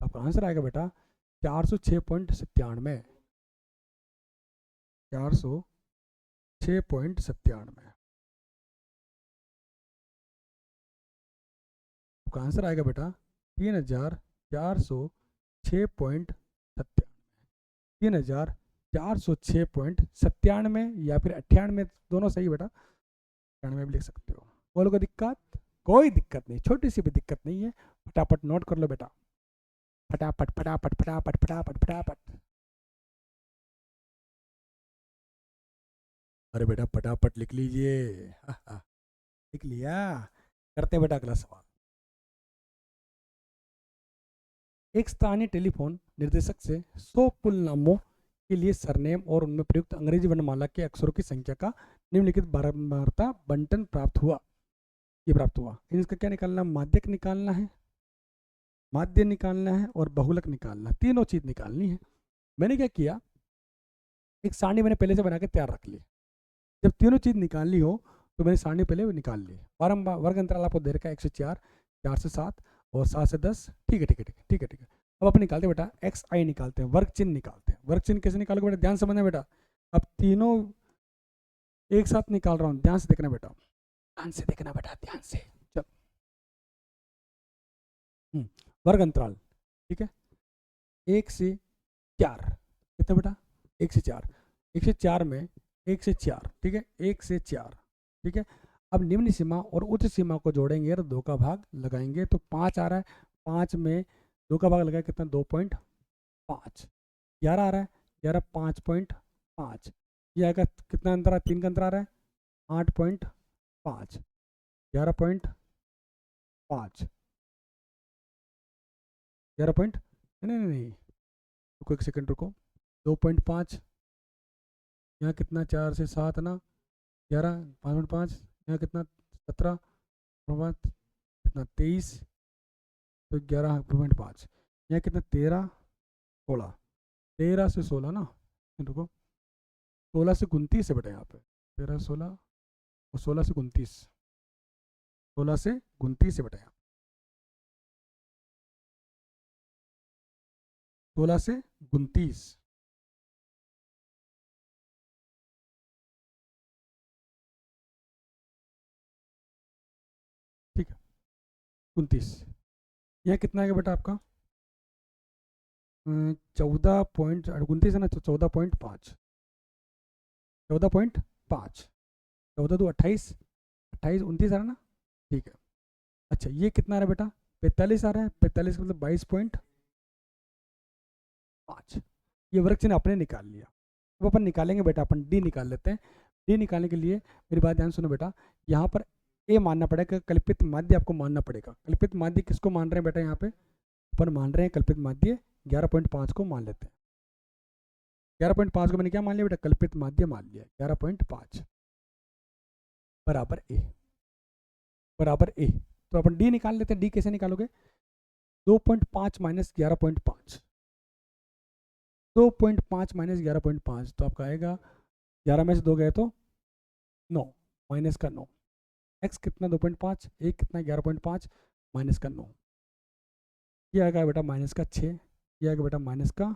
आपका आंसर आएगा बेटा 406.97, 406.97। आपका आंसर आएगा बेटा 3406.97, 3406.97 या फिर 98, दोनों सही बेटा, 98 भी लिख सकते हो। बोलो कोई दिक्कत, कोई दिक्कत नहीं, छोटी सी भी दिक्कत नहीं है। फटाफट नोट कर लो बेटा, फटाफट फटाफट फटाफट फटाफट फटाफट। अरे बेटा फटाफट लिख लीजिए, लिख लिया। करते बेटा अगला सवाल। एक स्थानीय टेलीफोन निर्देशक से 100 पुल नामों के लिए सरनेम और उनमें प्रयुक्त अंग्रेजी वर्णमाला के अक्षरों की संख्या का निम्नलिखित बारंबारता बंटन प्राप्त हुआ। ये प्राप्त हुआ, इसका क्या निकालना, माध्यक निकालना है, माध्य निकालना है और बहुलक निकालना है, तीनों चीज निकालनी है। मैंने क्या किया, एक सारणी मैंने पहले से बना के तैयार रख ली। जब तीनों चीज निकालनी हो तो मैंने सारणी पहले निकाल ली। बारंबार वर्ग अंतराल आपको दे रखा है 104, 4 से 7 और 7 से 10। ठीक है ठीक है ठीक है ठीक है ठीक है। अब अपन निकालते हैं बेटा एक्स आई निकालते हैं, वर्ग चिन्ह निकालते हैं। वर्ग चिन्ह कैसे निकालोगे बेटा, ध्यान समझना बेटा, अब तीनों एक साथ निकाल रहा हूँ, ध्यान से देखना बेटा, ध्यान से देखना बेटा, ध्यान से। चल वर्ग अंतराल, ठीक है, 1 से 4 कितना बेटा, 1 से 4, 1 से 4 में 1 से 4, ठीक है, 1 से 4, ठीक है। अब निम्न सीमा और उच्च सीमा को जोड़ेंगे और 2 का भाग लगाएंगे तो 5 आ रहा है, 5 में 2 का भाग लगाए कितना 2.5, 11 आ रहा है, 11 5.5, ये आएगा कितना अंतर है, 3 का अंतर आ रहा है 8.5, 11.5, 11 पॉइंट, नहीं नहीं नहीं, रुको एक सेकंड रुको, 2.5, यहाँ कितना 4 से 7 ना, 11, 5.5, यहाँ कितना 17, कितना 23, तो 11.5, यहाँ कितना 13, 16, 13 से 16 ना, रुको 16 से 29 है बेटा यहाँ पे, 13 16 और 16 से 29, 16 से 29 है बेटा यहाँ, 16 से 29, ठीक है 29, यहाँ कितना आएगा बेटा आपका 14.29 है ना, तो 14.5, 14.5, 14 2 28, 28 29 आ रहा है ना, ठीक है। अच्छा ये कितना आ रहा है बेटा 45 आ रहा है, 45 का मतलब 22.5, ये वर्ग चिन्ह आपने निकाल लिया। अब अपन निकालेंगे बेटा, अपन डी निकाल लेते हैं। डी निकालने के लिए मेरी बात ध्यान सुनो बेटा, यहाँ पर ए मानना पड़ेगा, कल्पित माध्य आपको मानना पड़ेगा। कल्पित माध्य किसको मान रहे हैं बेटा, यहाँ पे अपन मान रहे हैं कल्पित माध्य 11.5 को मान लेते हैं। 11.5 को मैंने क्या मान लिया बेटा, कल्पित माध्य मान लिया। 11.5 बराबर ए, बराबर ए। तो अपन डी निकाल लेते हैं। डी कैसे निकालोगे, 2.5 माइनस 11.5, 2.5 माइनस 11.5, तो आपका आएगा 11 में से 2 गए तो 9, माइनस का 9, एक्स कितना 2.5, एक कितना 11.5, माइनस का 9, ये आएगा बेटा माइनस का 6, ये आएगा बेटा माइनस का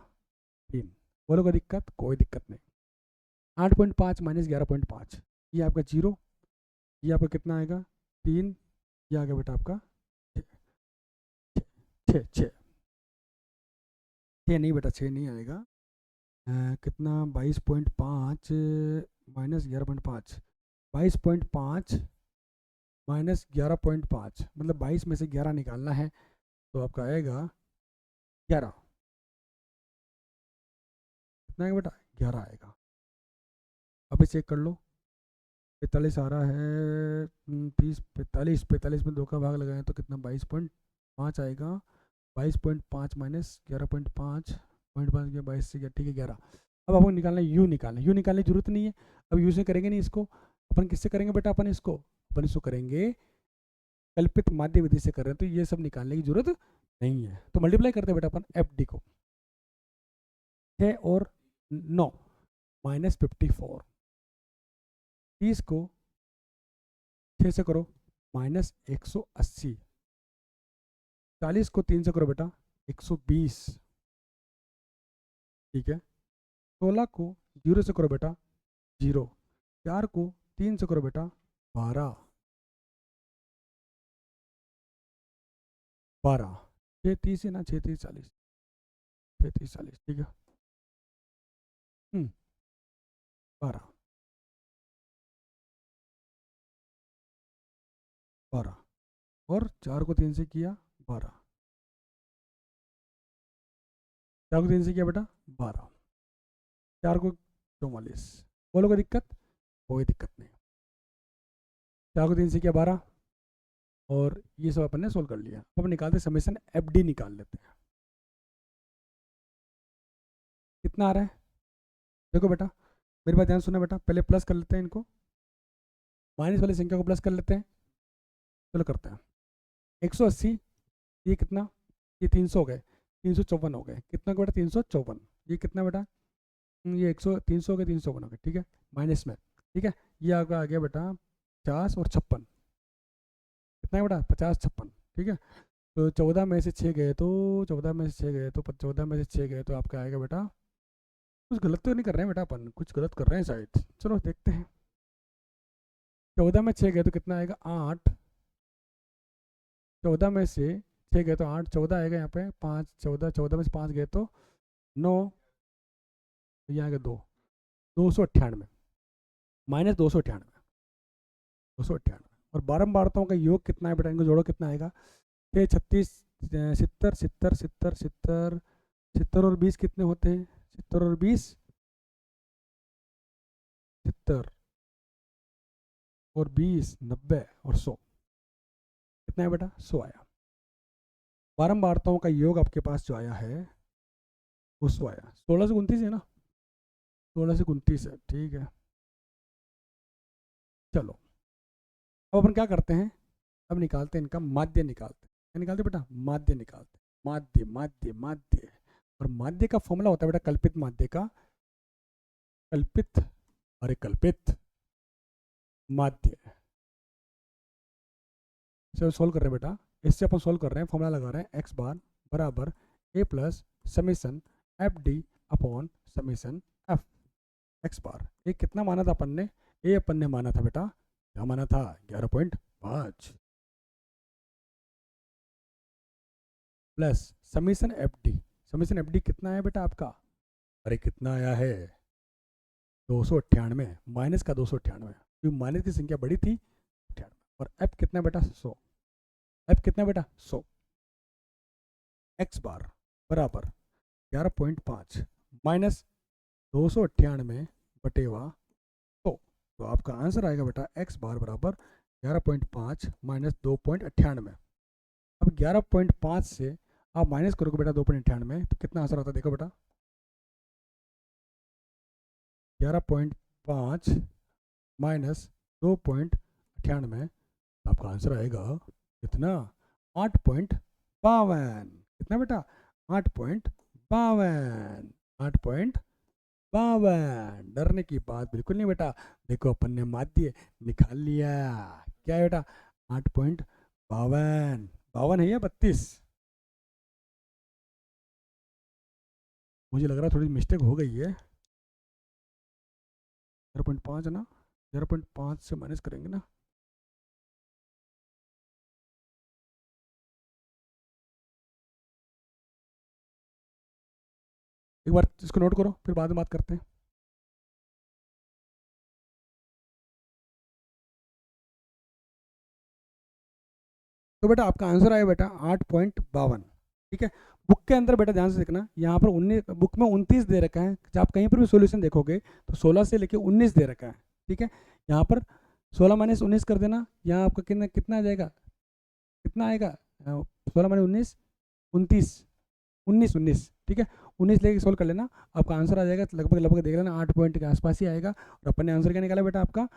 3। बोलोगे दिक्कत, कोई दिक्कत नहीं। 8.5 माइनस 11.5, ये आपका 0, ये आपका कितना आएगा 3, ये आ गया बेटा आपका 6, 6 नहीं बेटा 6 नहीं आएगा, कितना 22.5 माइनस 11.5, 22.5 माइनस 11.5 मतलब 22 में से 11 निकालना है, तो आपका आएगा 11, कितना आएगा बेटा 11 आएगा। अभी चेक कर लो, 45 आ रहा है, 30 45, 45 में 2 का भाग लगाएं तो कितना 22.5 आएगा। 22.5 माइनस 11.5, 0.5 गया 22 से गया, ठीक है 11। अब आपको निकालना है यू, निकालना है। यू निकालने की जरूरत नहीं है, अब यू से करेंगे नहीं इसको, अपन किससे करेंगे बेटा, अपन इसको करेंगे कल्पित माध्य विधि से कर रहे हैं, तो ये सब निकालने की जरूरत नहीं है। तो मल्टीप्लाई करते हैं बेटा अपन एफ डी को, 6 और 9 माइनस 54, 30 को 6 से करो माइनस 180, 40 को 3 से करो बेटा 120, ठीक है। 16 को 0 से करो बेटा 0, 4 को 3 से करो बेटा 12, 12, 6 30 है ना, 6 30 40, 6 30 40, ठीक है 12, 12 और 4 को 3 से किया 12, 4 को 3 से किया बेटा 12, 4 को 44, बोलोगे दिक्कत, कोई दिक्कत नहीं। 4 को 3 से किया 12, और ये सब अपन ने सोल्व कर लिया। अब निकालते समेशन एफ डी निकाल लेते हैं, कितना आ रहा है देखो बेटा, मेरी बात ध्यान सुना बेटा, पहले प्लस कर लेते हैं इनको, माइनस वाली संख्या को प्लस कर लेते हैं, चलो करते हैं। 180, ये कितना, ये 300 हो गए, 354 हो गए, कितना बेटा 354, ये कितना बेटा, ये 100 300 हो गए, 354 हो गए, ठीक है माइनस में, ठीक है। ये आपका आ गया बेटा 50 और 56, कितना है बेटा 50 56, ठीक है। तो 14 में से 6 गए तो 14 में से 6 गए तो 14 में से 6 गए तो आपका आएगा बेटा, कुछ गलत तो नहीं कर रहे हैं बेटा अपन, कुछ गलत कर रहे हैं शायद, चलो देखते हैं। 14 में 6 गए तो कितना आएगा 8, 14 में से 6 गए तो 8, 14 आएगा यहाँ पे 5, 14, 14 में से 5 गए तो 9, तो यहाँ आएगा 2, 298 माइनस 298, 298, और बारम्बारताओं का योग कितना है बेटा, इनको जोड़ो कितना आएगा 6 36 70 70 70 70 70 और 20 कितने होते हैं, 70 और 20 70 और 20 90 और 100, कितना है बेटा 100 आया। बारंबारताओं का योग आपके पास जो आया है उसको आया 16 से 29 है ना, 16 से 29 है, ठीक है। चलो अब अपन क्या करते हैं, अब निकालते हैं इनका माध्य निकालते हैं। क्या निकालते हैं बेटा, माध्य निकालते हैं। माध्य माध्य माध्य, और माध्य का फॉर्मूला होता है बेटा कल्पित माध्य का, कल्पित, अरे कल्पित माध्य से सोल्व कर रहे हैं बेटा। इससे अपन सोल्व कर रहे हैं, फॉर्मूला लगा रहे हैं एक्स बार बराबर A plus summation F D upon summation F X bar. ये कितना माना था अपन ने, ए अपन ने माना था बेटा, क्या माना था 11.5 प्लस समीशन एफ डी कितना है बेटा आपका, अरे कितना आया है 298 माइनस का 298, क्योंकि माइनस की संख्या बड़ी थी 98, और एफ कितना बेटा 100, एफ कितना बेटा 100, एक्स बार बराबर 11.5 माइनस 298 बटेवा 100, तो आपका आंसर आएगा बेटा एक्स बार बराबर 11.5 माइनस 2.98। अब 11.5 से आप माइनस करोगे बेटा 2.98, तो कितना आंसर आता है देखो बेटा, 11.5 माइनस 2.98, आपका आंसर आएगा कितना 8.52, कितना बेटा 8.52, 8.52। डरने की बात बिल्कुल नहीं बेटा, देखो अपन ने माध्य निकाल लिया, क्या है बेटा 8.52, 52 है या 32, मुझे लग रहा है थोड़ी मिस्टेक हो गई है, 0.5 है ना, 0.5 से माइनस करेंगे ना, एक बार इसको नोट करो फिर बाद में बात करते हैं। तो बेटा आपका आंसर आया बेटा 8.52, ठीक है। बुक के अंदर बेटा ध्यान से देखना, यहाँ पर 19, बुक में 29 दे रखा है, जब आप कहीं पर भी सॉल्यूशन देखोगे तो 16 से लेके 19 दे रखा है, ठीक है। यहाँ पर 16 माइनस 19 कर देना, यहाँ आपका कितना कितना आ जाएगा, कितना आएगा 16 माइनस 19 29, 19 ठीक है, 19 लेके सोल्व कर लेना, आपका आंसर आ जाएगा लगभग लगभग देख लेना 8 पॉइंट के आसपास ही आएगा, और अपन ने आंसर क्या निकाला बेटा आपका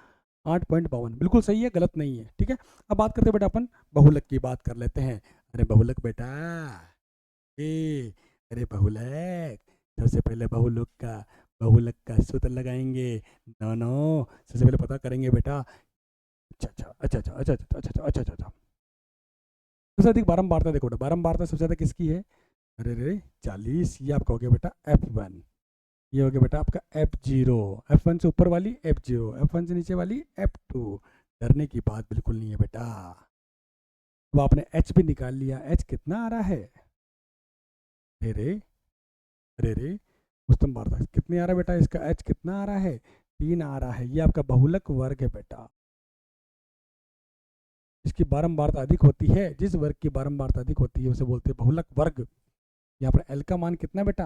8.52, बिल्कुल सही है, गलत नहीं है, ठीक है। अब बात करते हैं बेटा अपन बहुलक की बात कर लेते हैं। अरे बहुलक बेटा, ए अरे बहुलक, सबसे पहले बहुलक का सूत्र लगाएंगे, नो नो, सबसे पहले पता करेंगे बेटा, अच्छा अच्छा अच्छा अच्छा अच्छा अच्छा अच्छा अच्छा अच्छा अच्छा, सबसे अधिक बारंबारता देखो बेटा, बारंबारता सबसे ज्यादा किसकी है, अरे रे 40, ये आपका हो गया बेटा F1, ये हो गया बेटा आपका F0, F1 से ऊपर वाली F0, F1 से नीचे वाली F2, डरने की बात बिल्कुल नहीं है बेटा। अब आपने H भी निकाल लिया, H कितना आ रहा है, अरे रे अरे रे उत्तम वार्ता कितनी आ रहा है बेटा, इसका H कितना आ रहा है 3 आ रहा है, ये आपका बहुलक वर्ग है बेटा, जिसकी बारंबारता अधिक होती है, जिस वर्ग की बारंबारता अधिक होती है उसे बोलते हैं बहुलक वर्ग। यहाँ पर L का मान कितना बेटा,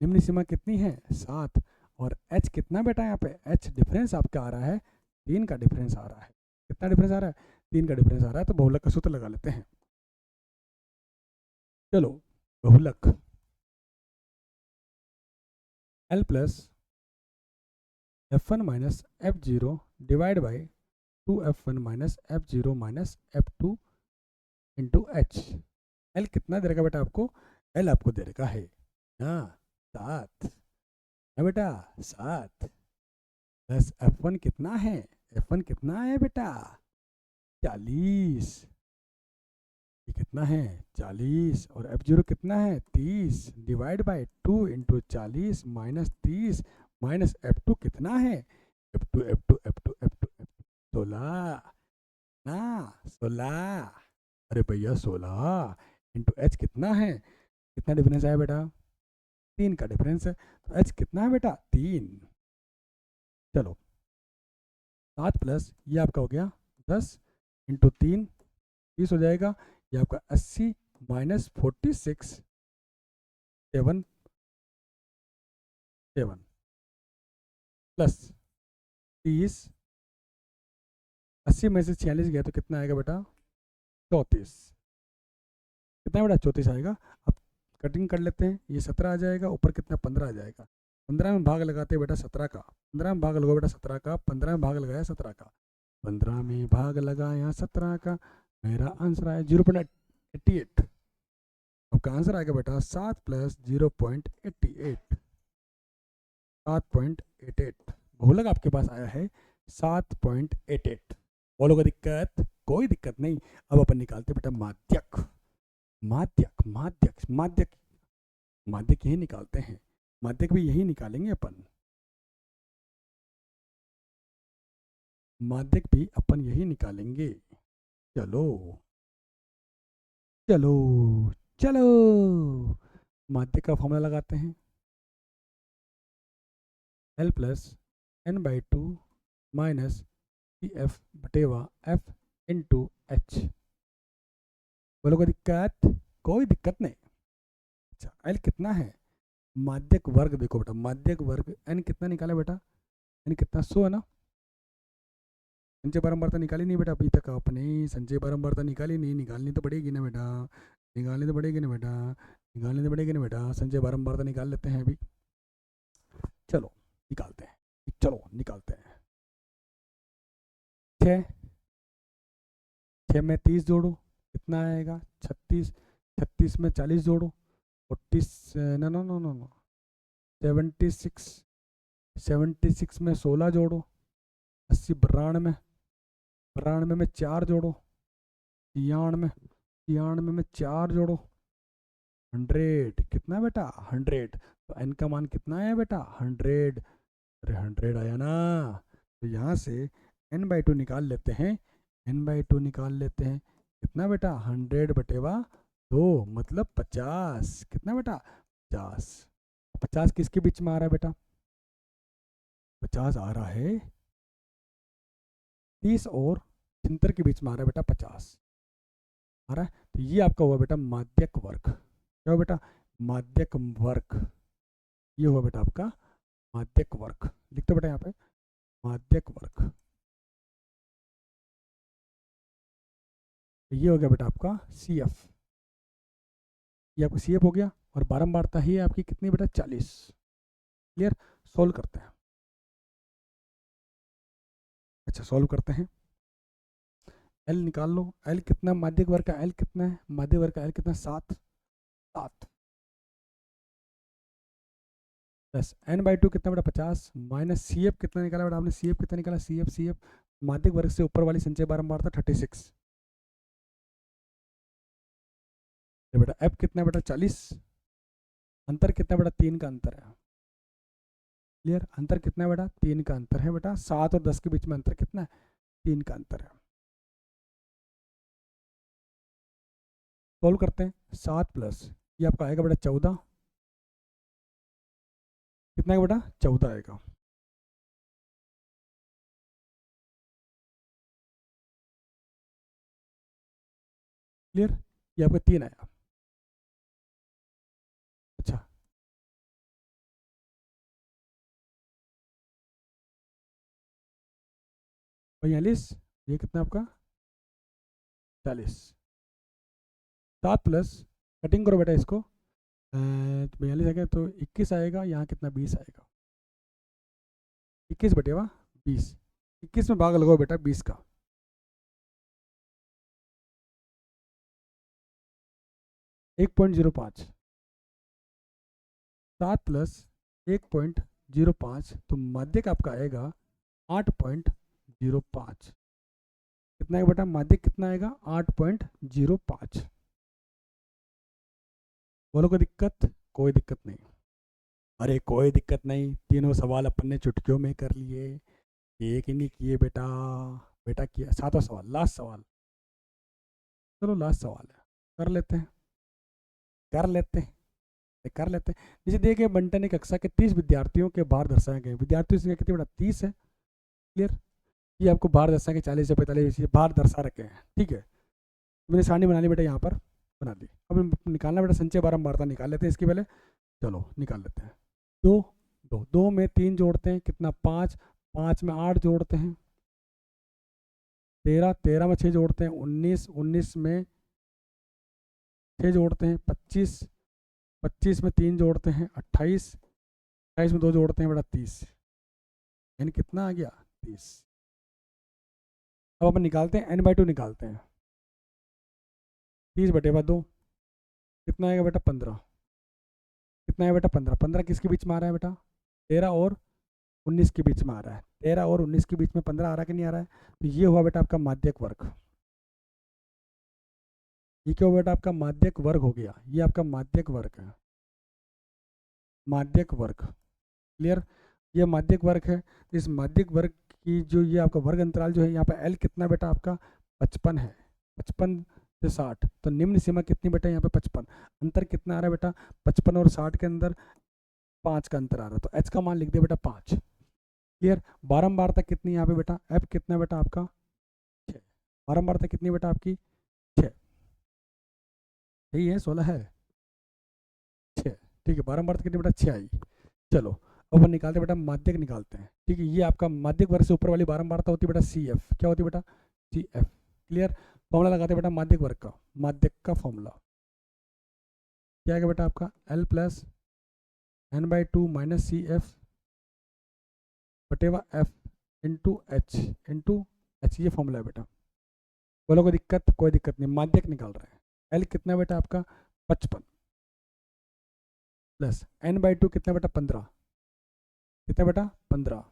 निम्न सीमा कितनी है 7, और H कितना बेटा, यहाँ पे H डिफरेंस आपका आ रहा है 3 का डिफरेंस आ रहा है, कितना डिफरेंस आ रहा है 3 का डिफरेंस आ रहा है, तो बहुलक का सूत्र लगा लेते हैं। चलो बहुलक L plus F1 minus F0 divide by 2F1 minus F0 minus F2 into H। L कितना दे रखा बेटा आपको, L आपको दे रखा है हाँ 7, है बेटा 7, प्लस F1 कितना है, F1 कितना है बेटा 40, ये कितना है 40, और F0 कितना है 30, divide by 2 into 40 minus 30 minus F2 कितना है, F2 F2 F2 F2 F2 16 ना 16, अरे भैया 16 इंटू H कितना है, कितना डिफरेंस आया बेटा 3 का डिफरेंस है, तो H कितना है बेटा 3। चलो 7 प्लस ये आपका हो गया 10 इंटू 3 30 हो जाएगा, ये आपका 80 माइनस 46 7 7 प्लस 30, 80 में से 46 गया तो कितना आएगा बेटा 34, कितना बेटा 34 आएगा। अब कटिंग कर लेते हैं, ये 17 आ जाएगा, ऊपर कितना 15 आ जाएगा। 15 में भाग लगाते हैं बेटा 17 का, 15 में भाग लगाओ बेटा 17 का, 15 में भाग लगाया 17 का, 15 में भाग लगाया 17 का, मेरा आंसर आया 0.88। आपका आंसर आएगा बेटा 7 + 0.88, 7.88। बहुलक आपके पास आया है 7.88। बोलोगे दिक्कत? कोई दिक्कत नहीं। अब अपन निकालते बेटा माध्यक, माध्यक माध्यक माध्यक माध्यक यही निकालते हैं, माध्यक भी यही निकालेंगे अपन, माध्यक भी अपन यही निकालेंगे। चलो चलो चलो, माध्यक का फॉर्मूला लगाते हैं, L + n/2 minus CF बटेवा F into H। बोलोगे दिक्कत? कोई दिक्कत नहीं। अच्छा L कितना है? माध्यक वर्ग देखो बेटा, माध्यक वर्ग n कितना निकाला बेटा, n कितना 100 है ना। संचय बारंबारता निकाली नहीं बेटा अभी तक आपने, संचय बारंबारता निकाली नहीं, निकालनी तो पड़ेगी ना बेटा, निकालनी तो पड़ेगी ना बेटा, निकालनी तो पड़ेगी ना बेटा। संचय बारंबारता निकाल लेते हैं अभी, चलो निकालते हैं, चलो निकालते हैं। 6 में 30 जोड़ो कितना आएगा 36, 36 में 40 जोड़ो 40, no no no no no 76, 76 में 16 जोड़ो 80, 92, 92 में 4 जोड़ो 93, 93 में 4 जोड़ो 100, कितना बेटा 100। तो n का मान कितना आया बेटा 100, अरे 100 आया ना। तो यहाँ से n/2 निकाल लेते हैं, n/2 निकाल लेते हैं, कितना बेटा 100/2 मतलब 50, कितना बेटा 50। 50 किसके बीच में आ रहा है बेटा, 50 आ रहा है 30 और 76 के बीच में आ रहा है बेटा, 50 आ रहा है। तो ये आपका हुआ बेटा माध्यक वर्ग, क्या हुआ बेटा माध्यक वर्ग, ये हुआ बेटा आपका माध्यक वर्ग। लिख दो बेटा यहाँ पे माध्यक वर्ग, ये हो गया बेटा आपका CF, ये आपका CF हो गया। और बारंबारता ही है आपकी कितनी बेटा 40। क्लियर, सॉल्व करते हैं। अच्छा सॉल्व करते हैं, L निकाल लो, L कितना माध्यक वर्ग का L कितना है, माध्यक वर्ग का L कितना 7, 7 प्लस n/2 कितना बेटा 50 माइनस CF कितना निकाला बेटा आपने, CF कितना निकाला, CF माध्यक वर्ग से ऊपर वाली संचय बारंबारता 36, तो बेटा F कितना बेटा 40, अंतर कितना बेटा 3 का अंतर है। क्लियर, अंतर कितना बेटा 3 का अंतर है बेटा, 7 और 10 के बीच में अंतर कितना है 3 का अंतर है। सोल्व करते हैं, 7 प्लस ये आपका आएगा बेटा 14, कितना है बेटा 14 आएगा। क्लियर, ये आपका 3 आया। अच्छा 42, ये कितना आपका 40, 7 प्लस कटिंग करो बेटा इसको, 42 आएगा तो 21 आएगा, यहाँ कितना 20 आएगा, 21 बटेवा 20, 21 में भाग लगाओ बेटा 20 का, 1.05, 7 प्लस 1.05 तो माध्यक आपका आएगा 8.05, कितना है बेटा माध्यक कितना आएगा 8.05। बोलो कोई दिक्कत? कोई दिक्कत नहीं, अरे कोई दिक्कत नहीं, तीनों सवाल अपन ने चुटकियों में कर लिए, एक ही नहीं किए बेटा, बेटा किया। 7वां सवाल, लास्ट सवाल, चलो लास्ट सवाल है, कर लेते हैं, कर लेते हैं, कर लेते हैं। जैसे देखिए बंटन ने कक्षा के 30 विद्यार्थियों के भार दर्शाए गए, विद्यार्थियों की संख्या कितनी बेटा 30 है। क्लियर, ये आपको भार दर्शा के 40 से 45 भार दर्शा रखे हैं, ठीक है। मैंने सारणी बना ली बेटा, यहाँ पर बना दी। अब निकालना बेटा संचय बारंबारता निकाल लेते हैं इसकी पहले, चलो निकाल लेते हैं। 2 2 2 में 3 जोड़ते हैं कितना 5, 5 में 8 जोड़ते हैं 13, 13 में 6 जोड़ते हैं 19, 19 में 6 जोड़ते हैं 25, 25 में 3 जोड़ते हैं 28, 28 में 2 जोड़ते हैं बेटा 30, यानी कितना आ गया 30। अब अपन निकालते हैं n/2 निकालते हैं। 30/2 कितना आएगा बेटा 15, कितना है बेटा 15, 15 किसके बीच में आ रहा है बेटा 13 और 19 के बीच में आ रहा है, 13 और 19 के बीच में 15 आ रहा है कि नहीं आ रहा है। तो ये हुआ बेटा आपका माध्यक वर्ग, ये क्या हुआ बेटा आपका माध्यक वर्ग हो गया, ये आपका माध्यक वर्ग है, माध्यक वर्ग। क्लियर, ये माध्यक वर्ग है। तो इस माध्यक वर्ग की जो ये आपका वर्ग अंतराल जो है यहाँ पे एल कितना बेटा आपका 55 है, 55 से 60, तो निम्न सीमा कितनी बेटा यहाँ पे 55, अंतर कितना आ रहा है बेटा 55 और 60 के अंदर 5 का अंतर आ रहा है, तो एच का मान लिख दिया बेटा 5। क्लियर, बारंबारता कितनी यहाँ पे बेटा एफ कितना बेटा आपका 6, बारंबारता कितनी बेटा आपकी 6, यही है 16 है 6, ठीक है, बारंबारता कितनी बेटा 6 आई। चलो अब अपन निकालते बेटा माध्यक निकालते हैं, ठीक है। ये आपका माध्यक वर्ग से ऊपर वाली बारंबारता होती है बेटा सी एफ, क्या होती है बेटा सी एफ। क्लियर, फॉर्मूला लगाते हैं बेटा माध्यक वर्ग का, माध्यक का फॉर्मूला क्या आएगा बेटा आपका L plus n/2 minus C F बटेवा एफ इंटू एच, ये फॉर्मूला है बेटा। बोलो कोई दिक्कत, कोई दिक्कत नहीं, माध्यक निकाल रहे हैं। एल कितना बेटा आपका 55 प्लस n/2 कितना बेटा 15, कितना बेटा 15,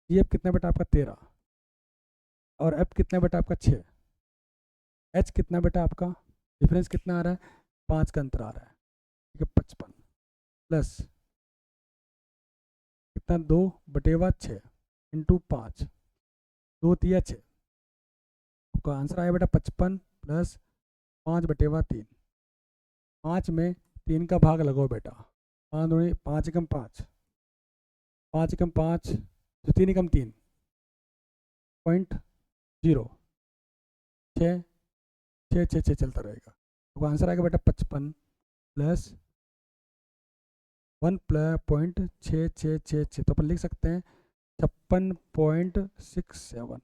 ये एफ कितना बेटा आपका 13 और एफ कितना बेटा आपका 6, एच कितना बेटा आपका डिफरेंस कितना आ रहा है 5 का अंतर आ रहा है, ठीक है 55 प्लस कितना 2/6 इंटू 5, 2 तिया 6, आपका आंसर आया बेटा 55 प्लस 5/3, 5 में 3 का भाग लगाओ बेटा, 5 दूनी 5 एकम 5, 5 एकम 5 तो 3 एकम 3 0.0 6 6 6 6 चलता रहेगा, तो आंसर आएगा बेटा 55 प्लस 1.6666, तो अपन लिख सकते हैं 56.67,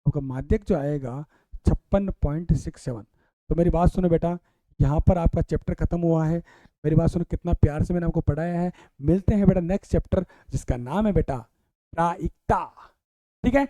आपका माध्यक जो आएगा 56.67। तो मेरी बात सुनो बेटा, यहाँ पर आपका चैप्टर खत्म हुआ है, मेरी बात सुनो, कितना प्यार से मैंने आपको पढ़ाया है। मिलते हैं बेटा नेक्स्ट चैप्टर जिसका नाम है बेटा प्रायिकता, ठीक है।